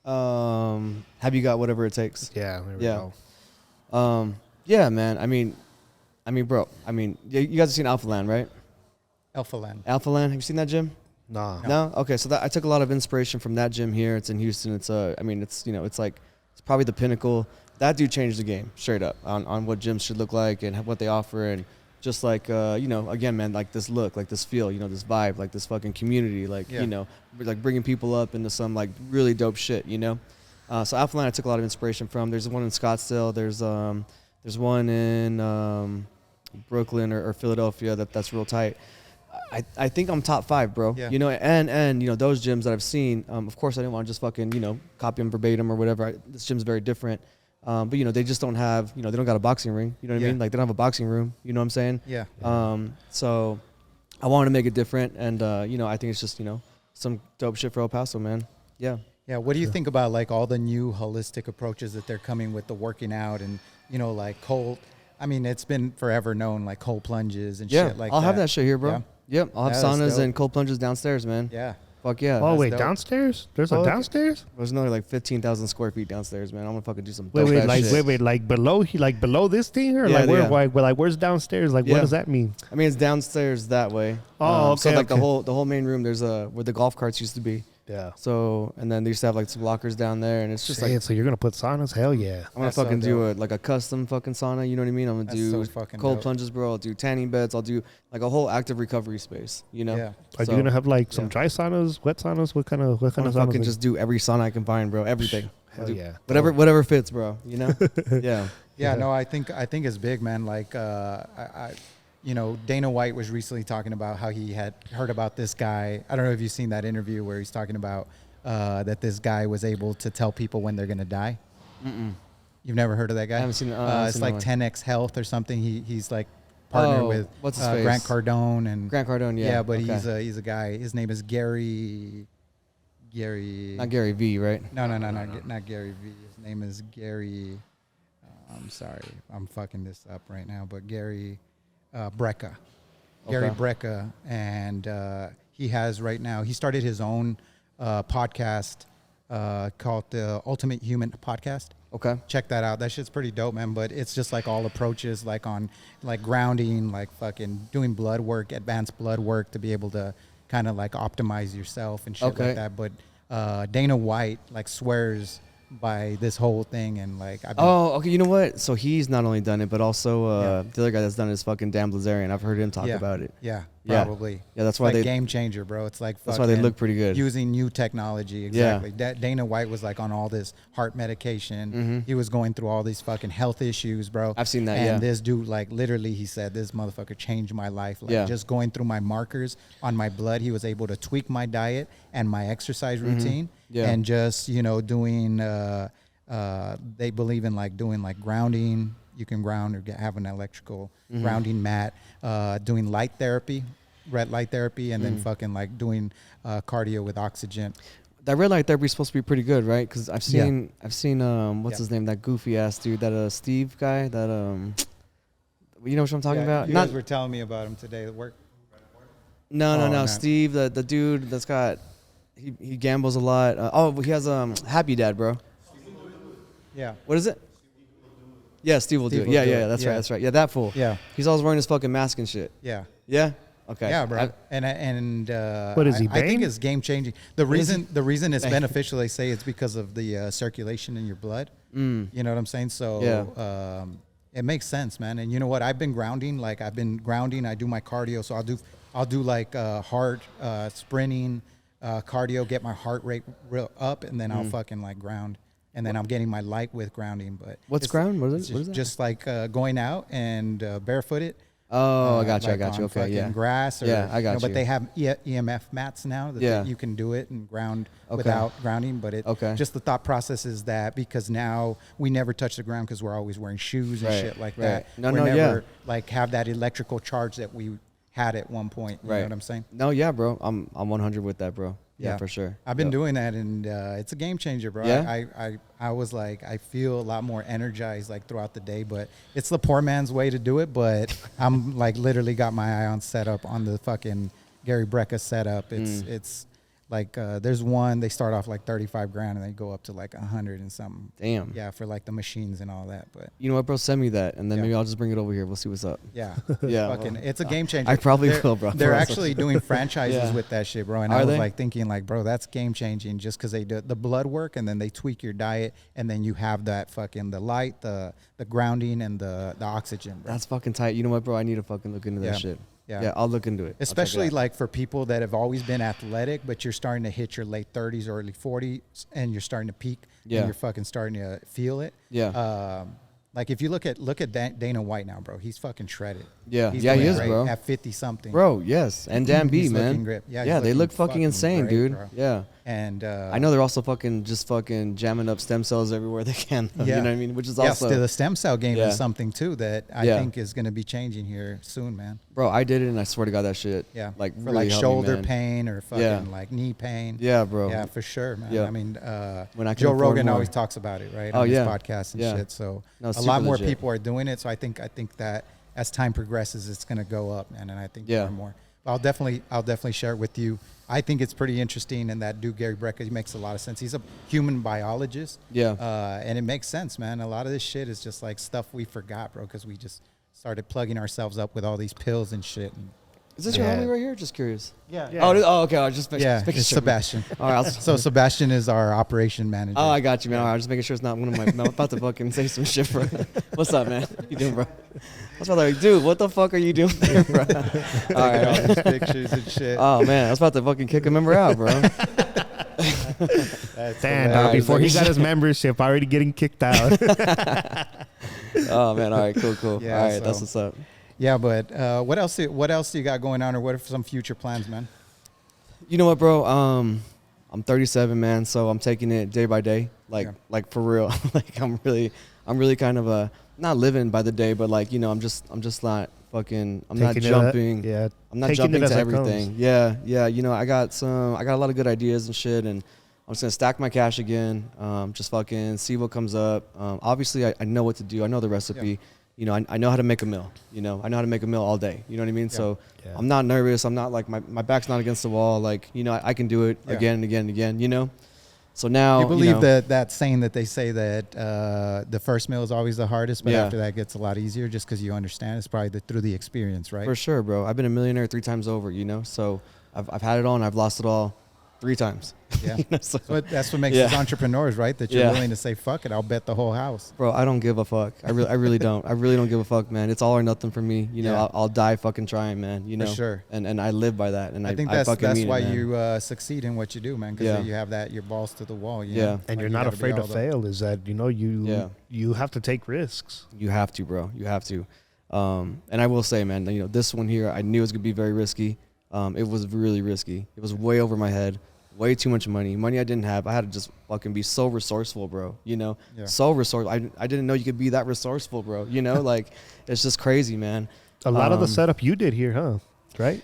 Have you got whatever it takes? Yeah, there we go. Yeah, man. I mean, bro. I mean, you guys have seen Alpha Land, right? Alpha Land. Alpha Land. Have you seen that gym? Nah. No. Okay, so I took a lot of inspiration from that gym here. It's in Houston. It's I mean, it's, you know, it's like, it's probably the pinnacle. That dude changed the game straight up on what gyms should look like and what they offer, and just like you know, again, man, like this look, like this feel, you know, this vibe, like this fucking community, like you know, like bringing people up into some like really dope shit, you know. So Alpha Land I took a lot of inspiration from. There's one in Scottsdale. There's one in Brooklyn or Philadelphia that's real tight. I think I'm top 5, bro. Yeah. You know, and you know, those gyms that I've seen, of course I didn't want to just fucking, you know, copy them verbatim or whatever. This gym's very different. But you know, they just don't have, you know, they don't got a boxing ring. You know what I mean? Like they don't have a boxing room. You know what I'm saying? Yeah. So I wanted to make it different, and you know, I think it's just, you know, some dope shit for El Paso, man. Yeah. Yeah. What do you think about like all the new holistic approaches that they're coming with, the working out and, you know, like cold? I mean, it's been forever known, like cold plunges and shit like that. I'll have that shit here, bro. Yeah. Yep, I'll have saunas and cold plunges downstairs, man. Yeah. Fuck yeah. Oh, wait, dope. Downstairs? There's a downstairs? There's another like 15,000 square feet downstairs, man. I'm gonna fucking do some Wait, dope ass like, shit. like below this thing? Or Yeah, like, where, yeah. like, where's downstairs? Like, what does that mean? I mean, it's downstairs that way. Oh, okay, So like okay. the whole main room, there's where the golf carts used to be. Yeah. So, and then they used to have like some lockers down there, and it's just Shit, like, so you're going to put saunas? Hell yeah. I'm gonna That's so fucking do dope. like a custom fucking sauna. You know what I mean? I'm gonna That's do so fucking cold dope. plunges, bro. I'll do tanning beds. I'll do like a whole active recovery space. You know? Yeah. Are you going to have like some dry saunas, wet saunas? What kind of I'm saunas? gonna fucking just do every sauna I can find, bro. Everything. Hell Do yeah. Whatever fits, bro. You know? Yeah. Yeah, no, I think it's big, man. Like, you know, Dana White was recently talking about how he had heard about this guy. I don't know if you've seen that interview where he's talking about that this guy was able to tell people when they're gonna die. You've never heard of that guy? I haven't seen. It's like 10x Health or something. He's like partnered with what's his face? Grant Cardone and Grant Cardone, yeah. Yeah, but okay. he's a guy. His name is Gary. Not Gary V, right? No, not Gary V. His name is Gary. I'm sorry, I'm fucking this up right now, but Gary Brecka. Gary Brecka, and he has right now. He started his own podcast called the Ultimate Human Podcast. Okay. Check that out. That shit's pretty dope, man. But it's just like all approaches, like on like grounding, like fucking doing blood work, advanced blood work to be able to kind of like optimize yourself and shit like that. But Dana White like swears by this whole thing, and like okay, you know what? So he's not only done it, but also the other guy that's done it is fucking Dan Blazarian. I've heard him talk about it. Yeah, Yeah. probably. Yeah, that's It's why like they game changer, bro. It's like that's why they fucking look pretty good. using new technology. Exactly. Dana White was like on all this heart medication. He was going through all these fucking health issues, bro. I've seen that. And this dude, like, literally, he said, "This motherfucker changed my life." Like, just going through my markers on my blood, he was able to tweak my diet and my exercise routine, and just doing. They believe in like doing like grounding. You can ground or have an electrical grounding mat. Doing light therapy, red light therapy, and then fucking like doing cardio with oxygen. That red light therapy is supposed to be pretty good, right? Because I've seen what's his name, that goofy ass dude, that Steve guy, that you know what I'm talking about? You guys were telling me about him today at work. No. Steve, the dude that's got he gambles a lot. He has Happy Dad, bro. Yeah. What is it? Yeah, Steve will do it. Yeah, that's right. Yeah, that fool. Yeah. He's always wearing his fucking mask and shit. Yeah. Yeah? Okay. Yeah, bro. What is he, I think Bane? it's game changing. The reason it's beneficial, they say, it's because of the circulation in your blood. You know what I'm saying? So it makes sense, man. And you know what? I've been grounding. Like I do my cardio. So I'll do like hard sprinting, cardio, get my heart rate real up, and then I'll fucking like ground. And then I'm getting my light with grounding. But what's ground? What is that? Just like going out and barefooted Oh, I got you. I like got you. on Okay, fucking yeah. grass. Or, Yeah, I got But you. they have EMF mats now that Yeah. you can do it and ground Okay. without grounding. But Okay. just the thought process is that because now we never touch the ground because we're always wearing shoes and Right, shit like right. that. No, we're no, yeah. never like have that electrical charge that we had at one point. You Right. know what I'm saying? No, yeah, bro. I'm 100 with that, bro. Yeah, Yeah. for sure. I've been Yep. doing that, and it's a game changer, bro. Yeah? I was like, I feel a lot more energized like throughout the day, but it's the poor man's way to do it. But I'm like literally got my eye on setup on the fucking Gary Brecka setup. It's like there's one they start off like 35 grand and they go up to like 100 and something. Damn. Yeah, for like the machines and all that. But You know what, bro? Send me that, and then Yeah. maybe I'll just bring it over here. We'll see what's up. yeah, Yeah, fucking, well, it's a game changer. I probably They're- will, bro. They're Bro, actually doing franchises Yeah. with that shit, bro. And Are I was they? like thinking, like, bro, that's game changing. Just because they do the blood work and then they tweak your diet, and then you have that fucking the light, the grounding, and the oxygen, bro. That's fucking tight. You know what, bro? I need to fucking look into that Yeah. shit. Yeah. Yeah, I'll look into it. I'll check it Especially out. like for people that have always been athletic, but you're starting to hit your late 30s or early 40s, and you're starting to peak. Yeah. And you're fucking starting to feel it. Yeah. Like if you look at Dana White now, bro, he's fucking shredded. Yeah. He's Yeah, he doing is, great bro. At 50 something, Bro, yes. And Dan B, He's man. looking great. Yeah, he's Yeah, they looking look fucking fucking insane, great, dude. bro. Yeah. And I know they're also fucking jamming up stem cells everywhere they can. Though, Yeah. You know what I mean? Which is yes, also, the stem cell game Yeah. is something too that I Yeah. think is going to be changing here soon, man. bro, I did it, and I swear to God, that shit, Yeah, like for really like helped me, shoulder man. pain or fucking Yeah. like knee pain. Yeah, bro. Yeah, for sure, man. Yeah. I mean, When I can Joe afford Rogan more. always talks about it, right? Oh, on yeah. his podcast and Yeah. shit. So No, a super lot more legit. people are doing it. So I think that as time progresses, it's going to go up, man. And I think Yeah. more and more. But I'll definitely share it with you. I think it's pretty interesting, and that dude Gary Brecka, he makes a lot of sense. He's a human biologist. Yeah. And it makes sense, man. A lot of this shit is just like stuff we forgot, bro, because we just started plugging ourselves up with all these pills and shit. And Is this your Yeah. homie right here? Just curious. yeah. Yeah. Oh, okay. I was just Yeah, making it's sure. Sebastian. All right. So Sebastian is our operation manager. Oh, I got you, man. All right, I'm just making sure it's not one of my. I'm about to fucking say some shit, bro. What's up, man? What you doing, bro? I was about to like, dude, what the fuck are you doing there, bro? All right. all these pictures and shit. Oh man, I was about to fucking kick a member out, bro. That's Damn, hilarious. dog, Alright, before he so- got his membership, already getting kicked out. Oh man, all right, cool. Yeah, All right, that's so- what's up. Yeah, but what else do you got going on, or what are some future plans, man? You know what, bro? I'm 37, man, so I'm taking it day by day, like for real. Like I'm really kind of not living by the day, but like I'm just not fucking. I'm not Taking it jumping. Yeah. I'm not taking jumping it as to it everything. comes. Yeah. I got a lot of good ideas and shit, and I'm just gonna stack my cash again. Just fucking see what comes up. Obviously, I know what to do. I know the recipe. I know how to make a meal. I know how to make a meal all day. You know what I mean? So Yeah. I'm not nervous. I'm not like my back's not against the wall. Like I can do it Yeah. again and again and again. So now You believe that saying that they say that the first meal is always the hardest, but Yeah. after that gets a lot easier, just because you understand. It's probably through the experience, right? For sure, bro. I've been a millionaire 3 times over. So I've had it all and I've lost it all 3 times. Yeah. So, So that's what makes Yeah. us entrepreneurs, right? That you're Yeah. willing to say, "Fuck it, I'll bet the whole house." bro, I don't give a fuck. I really don't. I really don't give a fuck, man. It's all or nothing for me. Yeah. I'll die fucking trying, man. For sure. And I live by that. And I think that's fucking mean why it, man. you succeed in what you do, man. Because Yeah. you have your balls to the wall. You Yeah. know? And Like, you're you not gotta be afraid to all the- fail. Is that Yeah. you have to take risks. You have to, bro. You have to. And I will say, man, this one here, I knew it was gonna be very risky. It was really risky. It was way over my head. Way too much money I didn't have. I had to just fucking be so resourceful, bro. Yeah. So resourceful. I didn't know you could be that resourceful, bro. Like it's just crazy, man. A lot of the Um, setup you did here, huh? Right?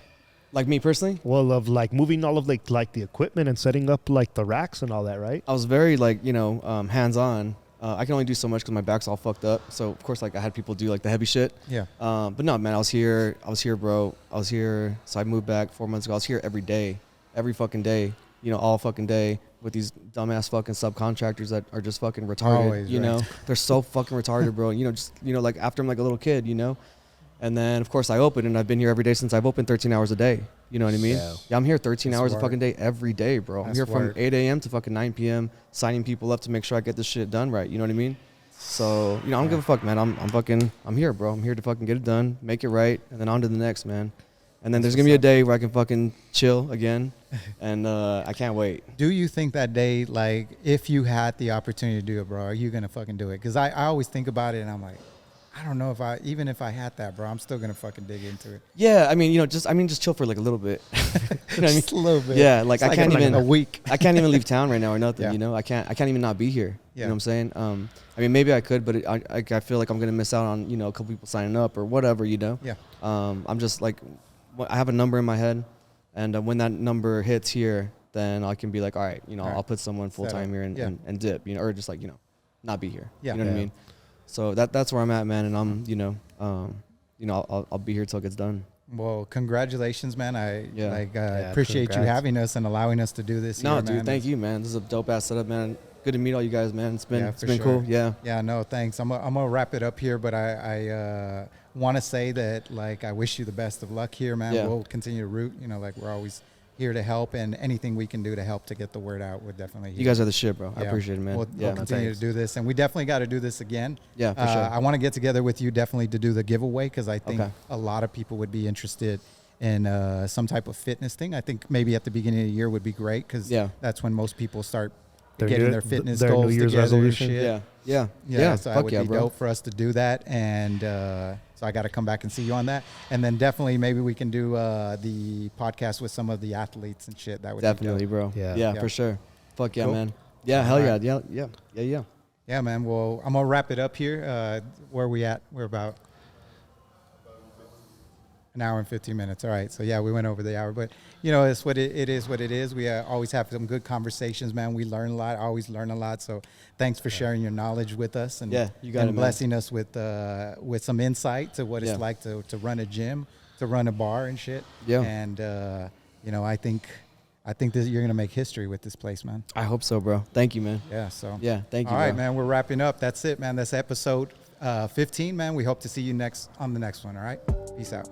Like me personally, Well, of like moving all of like the equipment and setting up like the racks and all that, right? I was very hands on. I can only do so much because my back's all fucked up. So of course, I had people do like the heavy shit. Yeah. But no, man, I was here, bro. I was here. So I moved back 4 months ago. I was here every day, every fucking day. All fucking day with these dumbass fucking subcontractors that are just fucking retarded. Always, right. They're so fucking retarded, bro. Like after I'm like a little kid, And then of course I opened, and I've been here every day since I've opened 13 hours a day. You know what I mean? Yeah. I'm here 13 That's hours a work. fucking day every day, bro. I'm That's here from work. 8 a.m. to fucking 9 p.m. signing people up to make sure I get this shit done right. You know what I mean? So I don't give a fuck, man. I'm here, bro. I'm here to fucking get it done, make it right, and then on to the next, man. And then there's gonna be a day where I can fucking chill again, and I can't wait. Do you think that day, like, if you had the opportunity to do it, bro, are you gonna fucking do it? Because I always think about it, and I'm like, I don't know if even if I had that, bro, I'm still gonna fucking dig into it. Yeah, I mean, just chill for like a little bit. You know what I mean? Just a little bit. Yeah, like It's I can't even a week. I can't even leave town right now or nothing. Yeah. You know, I can't even not be here. Yeah. You know what I'm saying? I mean, maybe I could, but I feel like I'm gonna miss out on a couple people signing up or whatever. You know? Yeah. I'm just like, I have a number in my head, and when that number hits here, then I can be like, all right, All right. I'll put someone full time here and dip, or just like not be here. Yeah. You know what I mean? So that's where I'm at, man, and I'm I'll be here till it gets done. Well, congratulations, man. I Yeah, appreciate you congrats. having us and allowing us to do this. No, here, dude, man. thank you, man. This is a dope ass setup, man. Good to meet all you guys, man. It's been for been sure. cool. Yeah. Yeah, no, thanks. I'm gonna wrap it up here, but I want to say that like I wish you the best of luck here, man. Yeah. We'll continue to root. Like we're always here to help, and anything we can do to help to get the word out, we're definitely here. You guys are the shit, bro. I Yeah. appreciate it, man. We'll continue thanks. to do this, and we definitely got to do this again. Yeah, for sure. I want to get together with you definitely to do the giveaway because I think Okay. a lot of people would be interested in some type of fitness thing. I think maybe at the beginning of the year would be great because Yeah. that's when most people start Their getting new- their fitness their New goals Year's together and resolution. shit. Yeah. So it Fuck would yeah, be bro. dope for us to do that, and so I got to come back and see you on that, and then definitely maybe we can do the podcast with some of the athletes and shit. That would Definitely, be bro. Yeah. Yeah, Yeah. for sure. Fuck yeah, Cool. man. Yeah, hell All yeah. right. Yeah. Yeah, man. Well, I'm gonna wrap it up here. Where are we at? We're about an hour and 15 minutes. All right. So yeah, we went over the hour, but it's what it is. What it is. We always have some good conversations, man. We learn a lot. I always learn a lot. So thanks for sharing your knowledge with us and Yeah, you got and it, man. blessing us with some insight to what Yeah. it's like to run a gym, to run a bar and shit. Yeah. And I think that you're gonna make history with this place, man. I hope so, bro. Thank you, man. Yeah. So Yeah, thank you, all right, bro. man. We're wrapping up. That's it, man. That's episode 15, man. We hope to see you on the next one. All right. Peace out.